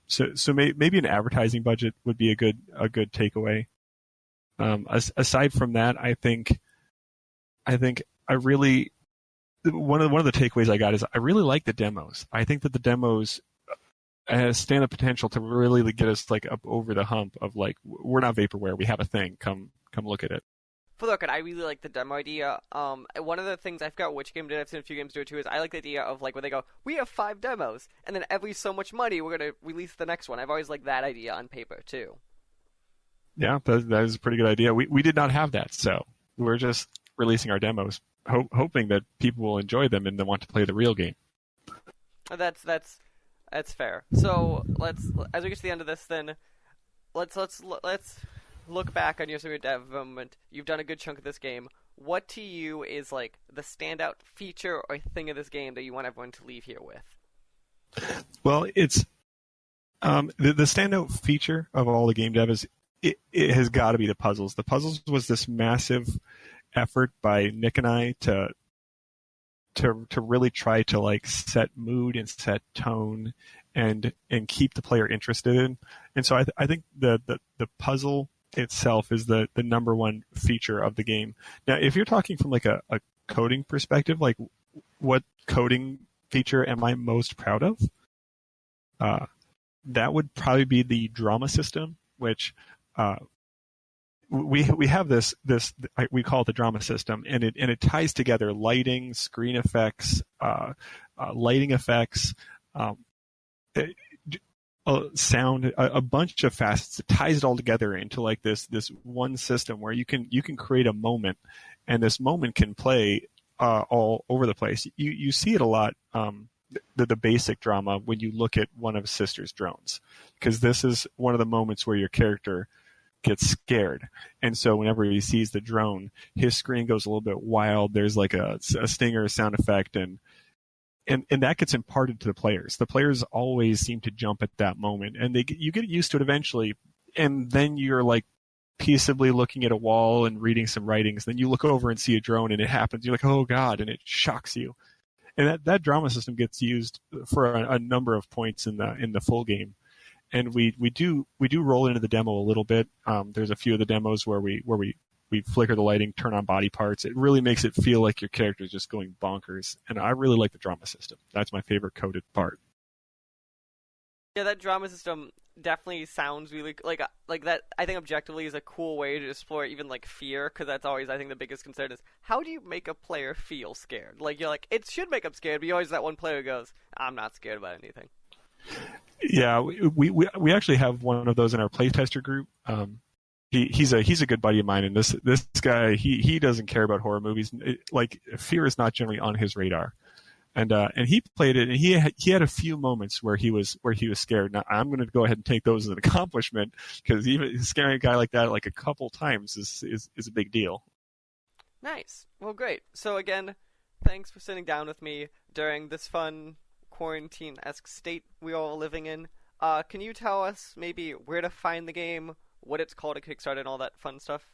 S3: So maybe an advertising budget would be a good takeaway. Aside from that, I think I really, one of the takeaways I got is I really like the demos. I think that the demos stand the potential to really get us like up over the hump of like, we're not vaporware, we have a thing. Come look at it.
S1: For the record, I really like the demo idea. One of the things, I forgot which game did, I've seen a few games do it too, is I like the idea of like when they go, we have 5 demos, and then every so much money we're going to release the next one. I've always liked that idea on paper too.
S3: Yeah, that is a pretty good idea. We did not have that, so we're just releasing our demos, hoping that people will enjoy them and then want to play the real game.
S1: That's fair. So as we get to the end of this, then let's look back on your development. You've done a good chunk of this game. What to you is like the standout feature or thing of this game that you want everyone to leave here with?
S3: Well, it's the standout feature of all the game dev is it has got to be the puzzles. The puzzles was this massive effort by Nick and I to really try to like set mood and set tone and keep the player interested in. And so I think the puzzle itself is the number one feature of the game. Now, if you're talking from like a coding perspective, like what coding feature am I most proud of? That would probably be the drama system, which we have this we call it the drama system, and it ties together lighting, screen effects, lighting effects, sound, a bunch of facets. It ties it all together into like this one system where you can create a moment, and this moment can play all over the place. You see it a lot. The basic drama when you look at one of Sister's drones, because this is one of the moments where your character gets scared, and so whenever he sees the drone, his screen goes a little bit wild. There's like a stinger sound effect, and that gets imparted to the players. The players always seem to jump at that moment, and you get used to it eventually, and then you're like peaceably looking at a wall and reading some writings. Then you look over and see a drone, and it happens. You're like, oh god, and it shocks you. And that drama system gets used for a number of points in the full game. And we do roll into the demo a little bit. There's a few of the demos where we flicker the lighting, turn on body parts. It really makes it feel like your character is just going bonkers. And I really like the drama system. That's my favorite coded part.
S1: Yeah, that drama system definitely sounds really like that. I think objectively is a cool way to explore even like fear, because that's always, I think, the biggest concern is how do you make a player feel scared? Like, you're like, it should make them scared, but you always that one player goes, I'm not scared about anything.
S3: Yeah, we actually have one of those in our playtester group. He's a good buddy of mine, and this guy he doesn't care about horror movies. Like, fear is not generally on his radar. And he played it, and he had a few moments where he was scared. Now I'm going to go ahead and take those as an accomplishment, because even scaring a guy like that like a couple times is a big deal.
S1: Nice. Well, great. So again, thanks for sitting down with me during this fun quarantine-esque state we all living in. Can you tell us maybe where to find the game, what it's called at Kickstarter, and all that fun stuff?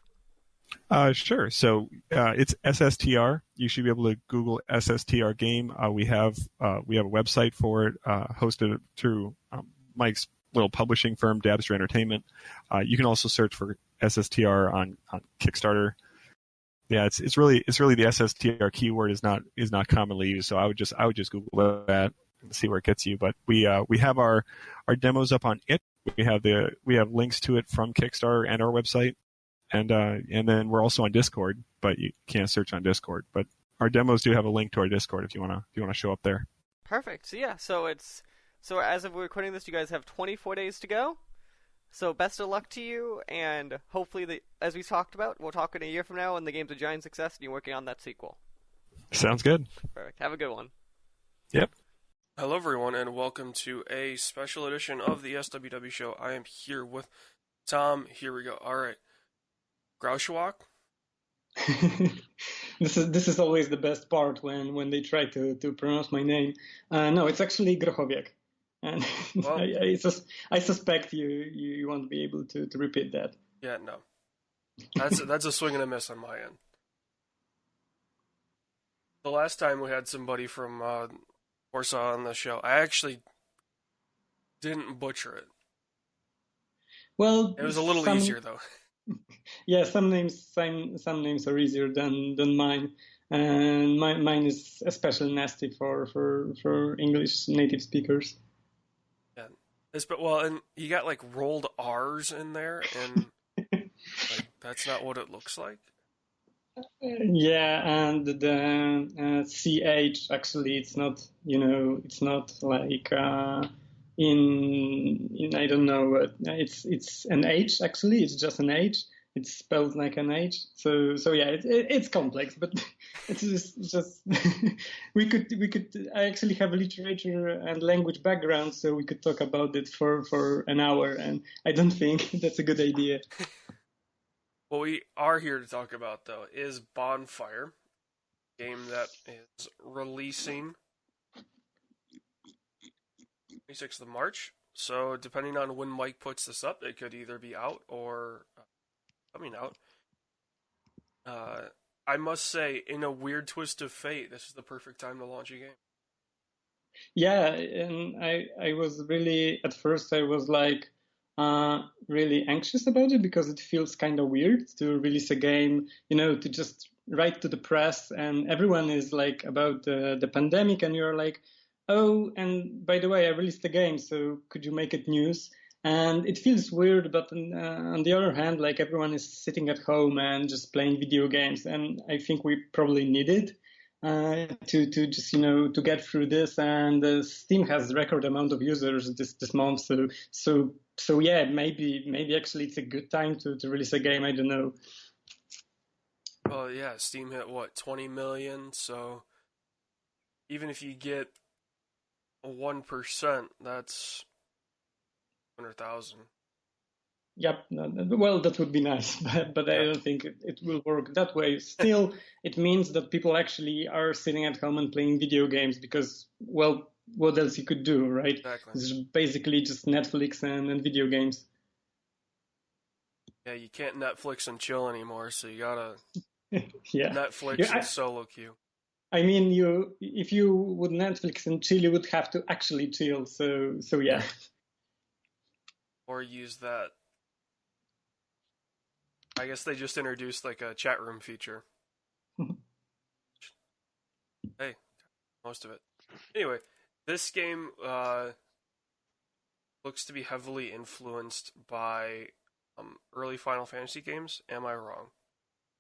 S3: Sure. So it's SSTR. You should be able to Google SSTR game. We have a website for it, hosted through Mike's little publishing firm, Dabster Entertainment. You can also search for SSTR on Kickstarter. Yeah, it's really the SSTR keyword is not commonly used, so I would just Google that and see where it gets you. But we have our demos up on it. We have links to it from Kickstarter and our website, and then we're also on Discord, but you can't search on Discord. But our demos do have a link to our Discord if you wanna show up there.
S1: Perfect. So yeah, so as of recording this, you guys have 24 days to go. So best of luck to you, and hopefully, as we talked about, we'll talk in a year from now, and the game's a giant success, and you're working on that sequel.
S3: Sounds good.
S1: Perfect. Have a good one.
S3: Yep.
S4: Hello, everyone, and welcome to a special edition of the SWW show. I am here with Tom. Here we go. All right, Grauschwach.
S5: This is always the best part when they try to pronounce my name. No, it's actually Grochowiak. And
S4: Well,
S5: I suspect you won't be able to repeat that.
S4: yeah, no. That's a swing and a miss on my end. The last time we had somebody from Warsaw on the show, I actually didn't butcher it.
S5: Well,
S4: It was a little easier, though.
S5: Yeah, some names are easier than mine, and mine is especially nasty for English native speakers.
S4: Yeah. And you got like rolled R's in there, and like that's not what it looks like.
S5: Yeah, and the CH actually it's not like in I don't know it's an H actually, it's just an H. It's spelled like an H, so yeah, it's complex, but it's just we could. I actually have a literature and language background, so we could talk about it for an hour, and I don't think that's a good idea.
S4: What we are here to talk about, though, is Bonfire, a game that is releasing 26th of March. So depending on when Mike puts this up, it could either be out or coming out. I must say, in a weird twist of fate, this is the perfect time to launch a game.
S5: Yeah, and I was really at first I was like really anxious about it because it feels kind of weird to release a game, to just write to the press and everyone is like about the pandemic and you're like, oh, and by the way, I released a game, so could you make it news? And it feels weird, but on the other hand, like everyone is sitting at home and just playing video games, and I think we probably need it to just to get through this. And Steam has record amount of users this month, so yeah, maybe actually it's a good time to release a game. I don't know.
S4: Well, yeah, Steam hit 20 million. So even if you get 1%, that's 100,000.
S5: Yep. Well, that would be nice, but I don't think it will work that way. Still, it means that people actually are sitting at home and playing video games because, well, what else you could do, right?
S4: Exactly.
S5: It's basically just Netflix and video games.
S4: Yeah, you can't Netflix and chill anymore, so you gotta
S5: Yeah.
S4: Netflix and solo queue.
S5: I mean, if you would Netflix and chill, you would have to actually chill. So yeah.
S4: Or use that. I guess they just introduced like a chat room feature. Hey, most of it. Anyway, this game looks to be heavily influenced by early Final Fantasy games. Am I wrong?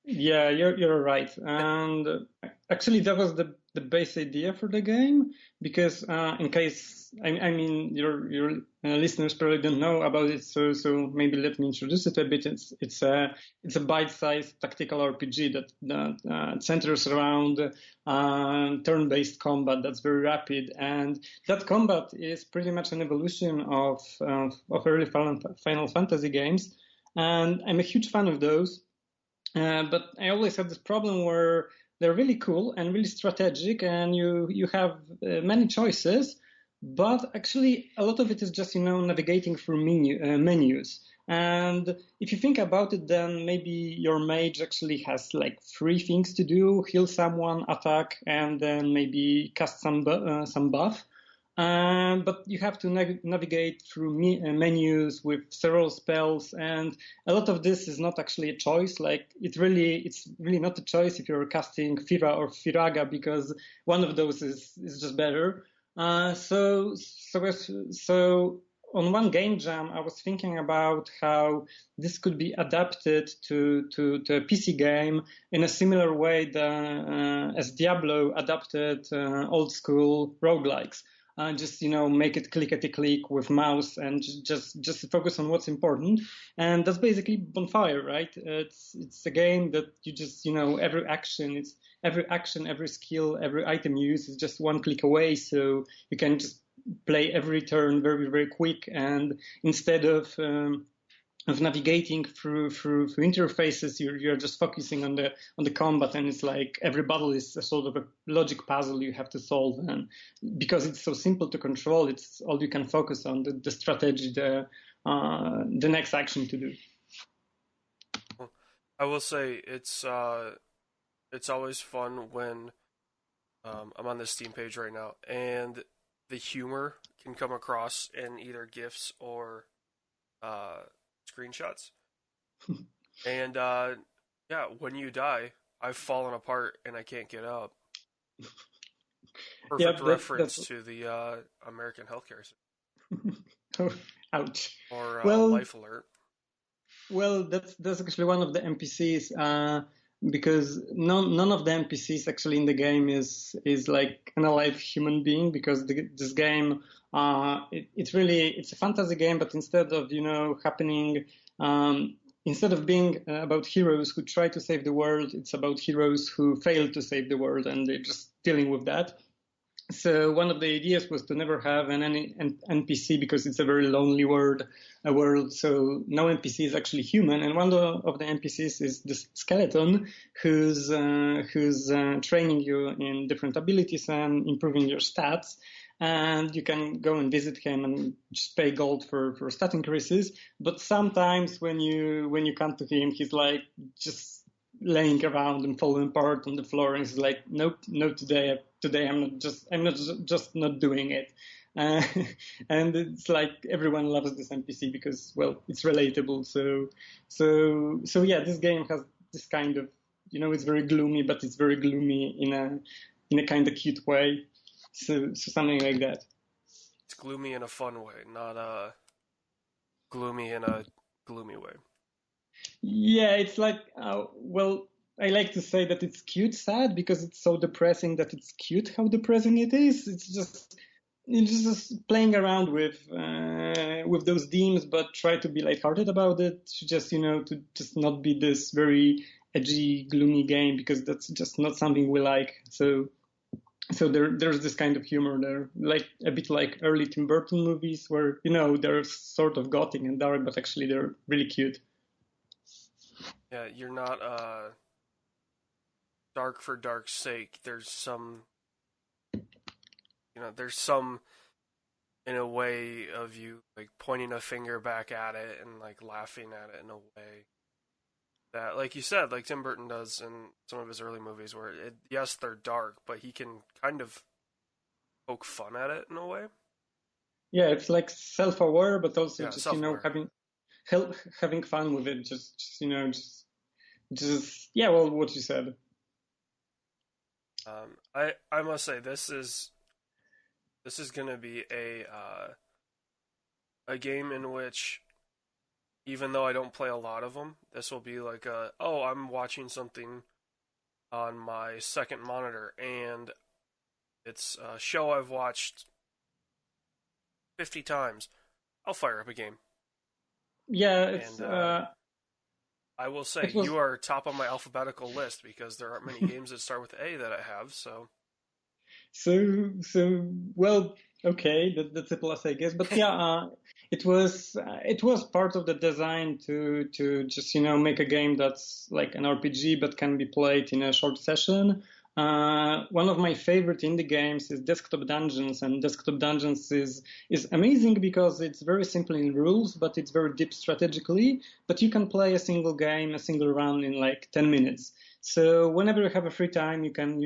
S5: Yeah, you're right. And actually, that was the base idea for the game. Because in case I mean your listeners probably don't know about it, so maybe let me introduce it a bit. It's a bite-sized tactical RPG that centers around turn-based combat that's very rapid, and that combat is pretty much an evolution of early Final Fantasy games, and I'm a huge fan of those. But I always have this problem where they're really cool and really strategic, and you have many choices, but actually a lot of it is just navigating through menus. And if you think about it, then maybe your mage actually has like 3 things to do: heal someone, attack, and then maybe cast some buff. But you have to navigate through menus with several spells, and a lot of this is not actually a choice. Like it's really not a choice if you're casting Fira or Firaga, because one of those is just better. So on one game jam, I was thinking about how this could be adapted to a PC game in a similar way as Diablo adapted old school roguelikes. Just make it clickety-click with mouse and just focus on what's important. And that's basically Bonfire, right? It's a game that you just every action, every skill, every item you use is just one click away, so you can just play every turn very, very quick. And instead of navigating through interfaces, you're just focusing on the combat, and it's like every battle is a sort of a logic puzzle you have to solve. And because it's so simple to control, it's all you can focus on, the strategy, the next action to do.
S4: I will say it's always fun when I'm on the Steam page right now, and the humor can come across in either GIFs or screenshots. And when you die, I've fallen apart and I can't get up. Perfect reference to the American healthcare system.
S5: Oh, ouch.
S4: Or Life Alert.
S5: Well, that's actually one of the NPCs, because none of the NPCs actually in the game is like an alive human being, because this game it's a fantasy game, but instead of instead of being about heroes who try to save the world, it's about heroes who fail to save the world, and they're just dealing with that. So one of the ideas was to never have any NPC, because it's a very lonely world. So no NPC is actually human, and one of the NPCs is this skeleton who's training you in different abilities and improving your stats. And you can go and visit him and just pay gold for stat increases. But sometimes when you come to him, he's like just laying around and falling apart on the floor, and he's like, nope, today I'm not doing it. And it's like everyone loves this NPC because, well, it's relatable. So yeah, this game has this kind of, it's very gloomy, but it's very gloomy in a kind of cute way. So something like that.
S4: It's gloomy in a fun way, not gloomy in a gloomy way.
S5: Yeah, it's like, well, I like to say that it's cute sad, because it's so depressing that it's cute how depressing it is. It's just playing around with those themes, but try to be lighthearted about it. Just to just not be this very edgy, gloomy game, because that's just not something we like. So there's this kind of humor there, like a bit like early Tim Burton movies, where they're sort of gothic and dark, but actually they're really cute.
S4: Yeah, you're not dark for dark's sake. There's some in a way of you like pointing a finger back at it and like laughing at it in a way that, like you said, like Tim Burton does in some of his early movies, where yes, they're dark, but he can kind of poke fun at it in a way. Yeah,
S5: it's like self-aware, but also just
S4: self-aware.
S5: having fun with it. Just yeah, well, what you said.
S4: I must say this is gonna be a game in which, even though I don't play a lot of them, this will be like I'm watching something on my second monitor, and it's a show I've watched 50 times. I'll fire up a game.
S5: Yeah, it's.
S4: I will say you are top on my alphabetical list, because there aren't many games that start with A that I have. So
S5: well, okay, that's a plus, I guess. But yeah, it was part of the design to just make a game that's like an RPG but can be played in a short session. One of my favorite indie games is Desktop Dungeons, and Desktop Dungeons is amazing because it's very simple in rules, but it's very deep strategically. But you can play a single game, a single run in like 10 minutes. So whenever you have a free time, you can,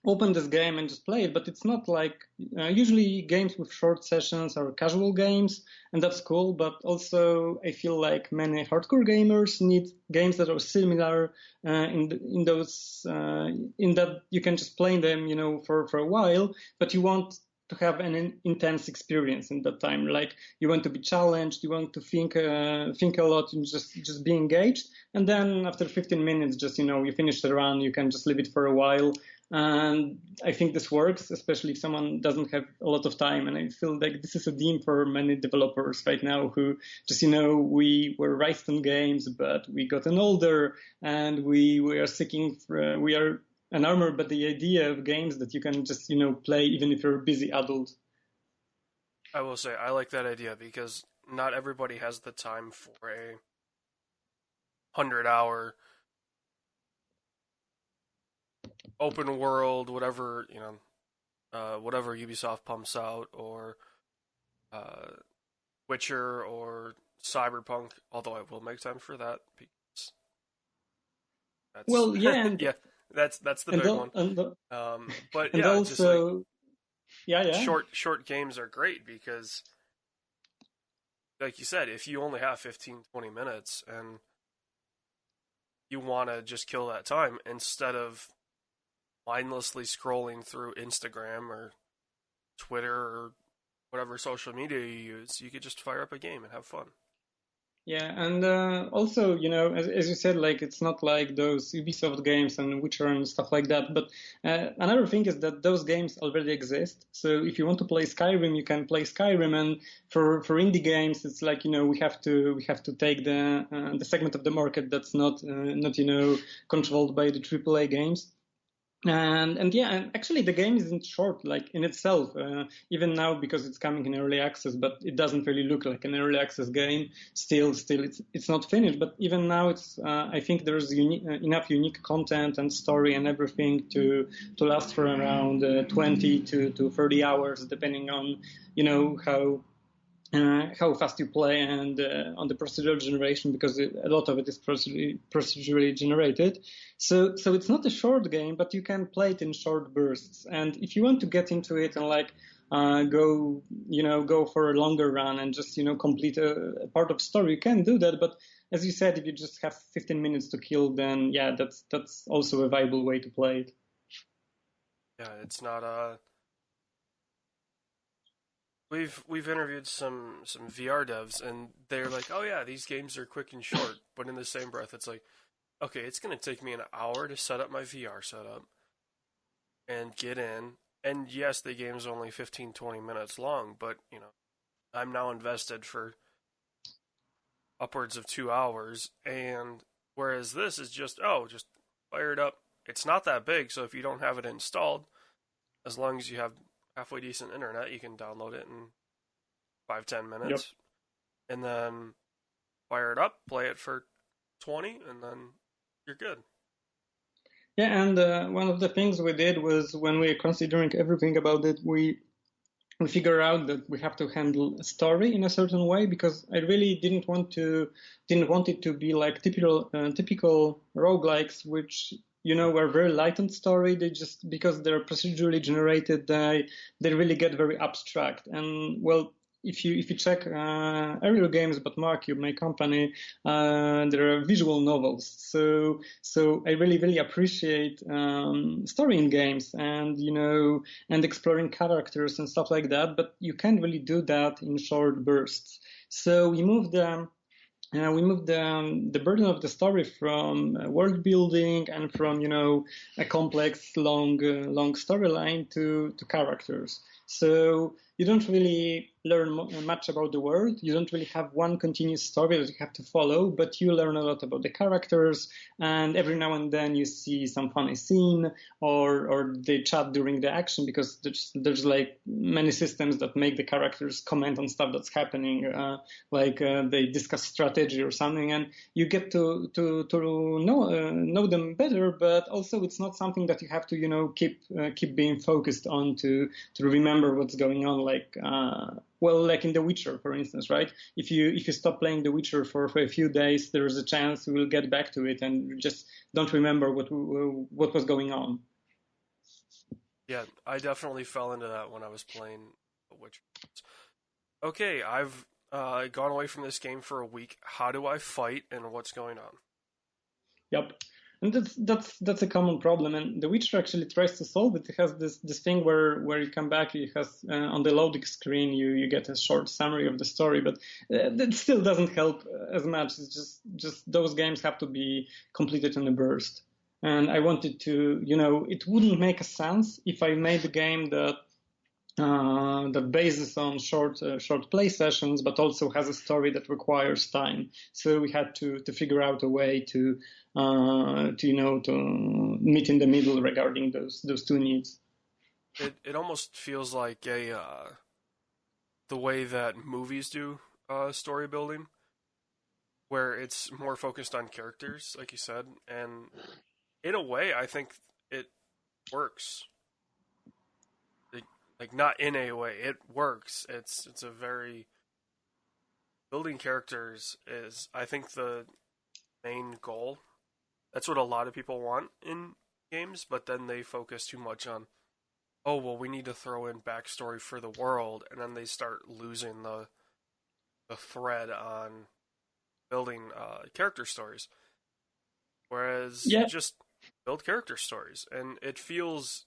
S5: open this game and just play it, but it's not like usually games with short sessions are casual games, and that's cool. But also, I feel like many hardcore gamers need games that are similar in that you can just play them, for a while, but you want to have an intense experience in that time. Like you want to be challenged, you want to think a lot, and just be engaged. And then after 15 minutes, just you finish the run, you can just leave it for a while. And I think this works, especially if someone doesn't have a lot of time. And I feel like this is a theme for many developers right now who just, we were raised on games, but we gotten older and we are seeking for, we are enamored by the idea of games that you can just, play even if you're a busy adult.
S4: I will say, I like that idea because not everybody has the time for a 100-hour open world, whatever whatever Ubisoft pumps out, or Witcher or Cyberpunk. Although I will make time for that because that's yeah, that's the big one. But
S5: and
S4: yeah,
S5: also,
S4: just like, short games are great because, like you said, if you only have 15-20 minutes and you want to just kill that time instead of mindlessly scrolling through Instagram or Twitter or whatever social media you use, you could just fire up a game and have fun.
S5: Yeah, and also, as you said, like it's not like those Ubisoft games and Witcher and stuff like that. But another thing is that those games already exist. So if you want to play Skyrim, you can play Skyrim. And for indie games, it's like we have to take the segment of the market that's not controlled by the AAA games. And actually the game isn't short like in itself, even now because it's coming in early access, but it doesn't really look like an early access game. Still it's not finished, but even now it's I think there's enough unique content and story and everything to last for around 20 to 30 hours, depending on how fast you play and on the procedural generation, because a lot of it is procedurally generated. So it's not a short game, but you can play it in short bursts. And if you want to get into it and go for a longer run and just complete a part of story, you can do that. But as you said, if you just have 15 minutes to kill, then yeah, that's also a viable way to play it.
S4: Yeah, it's not We've interviewed some VR devs, and they're like, "Oh yeah, these games are quick and short." But in the same breath, it's like, "Okay, it's gonna take me an hour to set up my VR setup and get in." And yes, the game's only 15-20 minutes long, but I'm now invested for upwards of 2 hours. And whereas this is just fire it up. It's not that big, so if you don't have it installed, as long as you have halfway decent internet, you can download it in 5-10 minutes. Yep. And then fire it up, play it for 20, and then you're good.
S5: Yeah, and one of the things we did was, when we were considering everything about it, we figure out that we have to handle a story in a certain way, because I really didn't want it to be like typical roguelikes, which were very light on story. They just, because they're procedurally generated, they really get very abstract. And well, if you check earlier games about Marcube, my company, there are visual novels. So I really appreciate story in games and and exploring characters and stuff like that. But you can't really do that in short bursts. So we moved the burden of the story from world building and from a complex long storyline to characters. So you don't really learn much about the world. You don't really have one continuous story that you have to follow, but you learn a lot about the characters, and every now and then you see some funny scene or they chat during the action, because there's like many systems that make the characters comment on stuff that's happening, they discuss strategy or something, and you get to know them better. But also it's not something that you have to keep being focused on to remember what's going on, like in The Witcher, for instance, right? If you stop playing The Witcher for a few days, there's a chance you will get back to it and just don't remember what was going on.
S4: Yeah, I definitely fell into that when I was playing Witcher. Okay, I've gone away from this game for a week. How do I fight, and what's going on?
S5: Yep. And that's a common problem, and The Witcher actually tries to solve it. It has this thing where you come back, it has on the loading screen you get a short summary of the story, but that still doesn't help as much. It's just those games have to be completed in a burst. And I wanted to, it wouldn't make a sense if I made a game that bases on short play sessions, but also has a story that requires time. So we had to figure out a way to meet in the middle regarding those two needs.
S4: It almost feels like the way that movies do story building, where it's more focused on characters, like you said, and in a way, I think it works. Like not in a way, it works. It's a very building characters is, I think, the main goal. That's what a lot of people want in games, but then they focus too much on, oh well, we need to throw in backstory for the world, and then they start losing the thread on building character stories. Whereas
S5: Yeah.
S4: you just build character stories, and it feels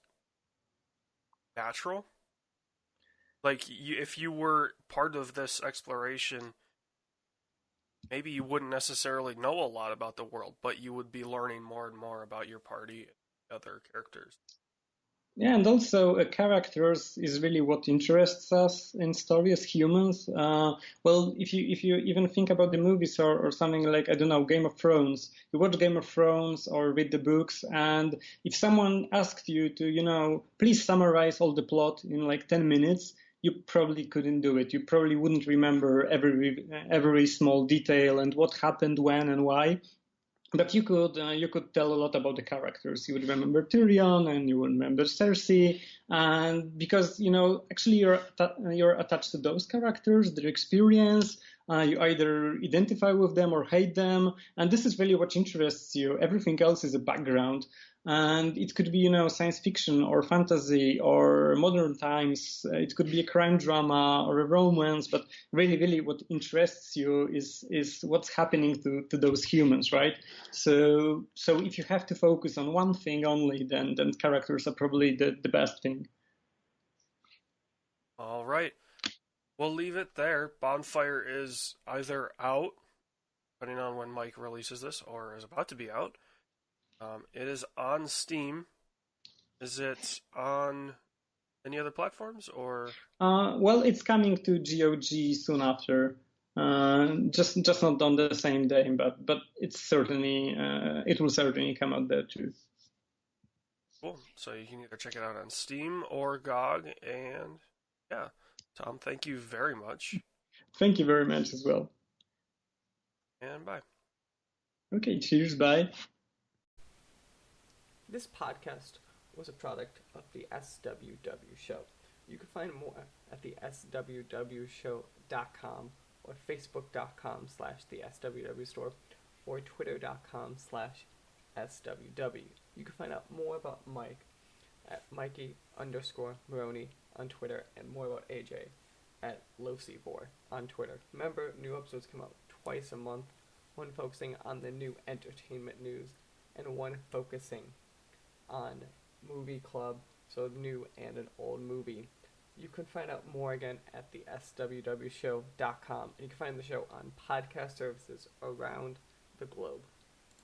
S4: natural. Like if you were part of this exploration, maybe you wouldn't necessarily know a lot about the world, but you would be learning more and more about your party and other characters.
S5: Yeah, and also characters is really what interests us in story as humans. Well, if you even think about the movies or something like, I don't know, Game of Thrones, you watch Game of Thrones or read the books, and if someone asked you to, please summarize all the plot in like 10 minutes, you probably couldn't do it. You probably wouldn't remember every small detail and what happened when and why. But you could tell a lot about the characters. You would remember Tyrion, and you would remember Cersei, and because actually you're attached to those characters, their experience. You either identify with them or hate them, and this is really what interests you. Everything else is a background, and it could be science fiction or fantasy or modern times. It could be a crime drama or a romance, but really what interests you is what's happening to those humans, right? So if you have to focus on one thing only, then characters are probably the best thing.
S4: All right. We'll leave it there. Bonfire is either out, depending on when Mike releases this, or is about to be out. It is on Steam. Is it on any other platforms, or?
S5: Well, it's coming to GOG soon after. Just not on the same day, but it's certainly it will certainly come out there too.
S4: Cool. So you can either check it out on Steam or GOG, and yeah. Tom, thank you very much.
S5: Thank you very much as well.
S4: And bye.
S5: Okay, cheers, bye.
S1: This podcast was a product of the SWW show. You can find more at the SWWshow.com or Facebook.com/the SWW store or Twitter.com/SWW. You can find out more about Mike at Mikey_Maroney on Twitter and more about AJ at LoCBor on Twitter. Remember, new episodes come out twice a month, one focusing on the new entertainment news and one focusing on movie club, so new and an old movie. You can find out more again at the SWWshow.com, and you can find the show on podcast services around the globe.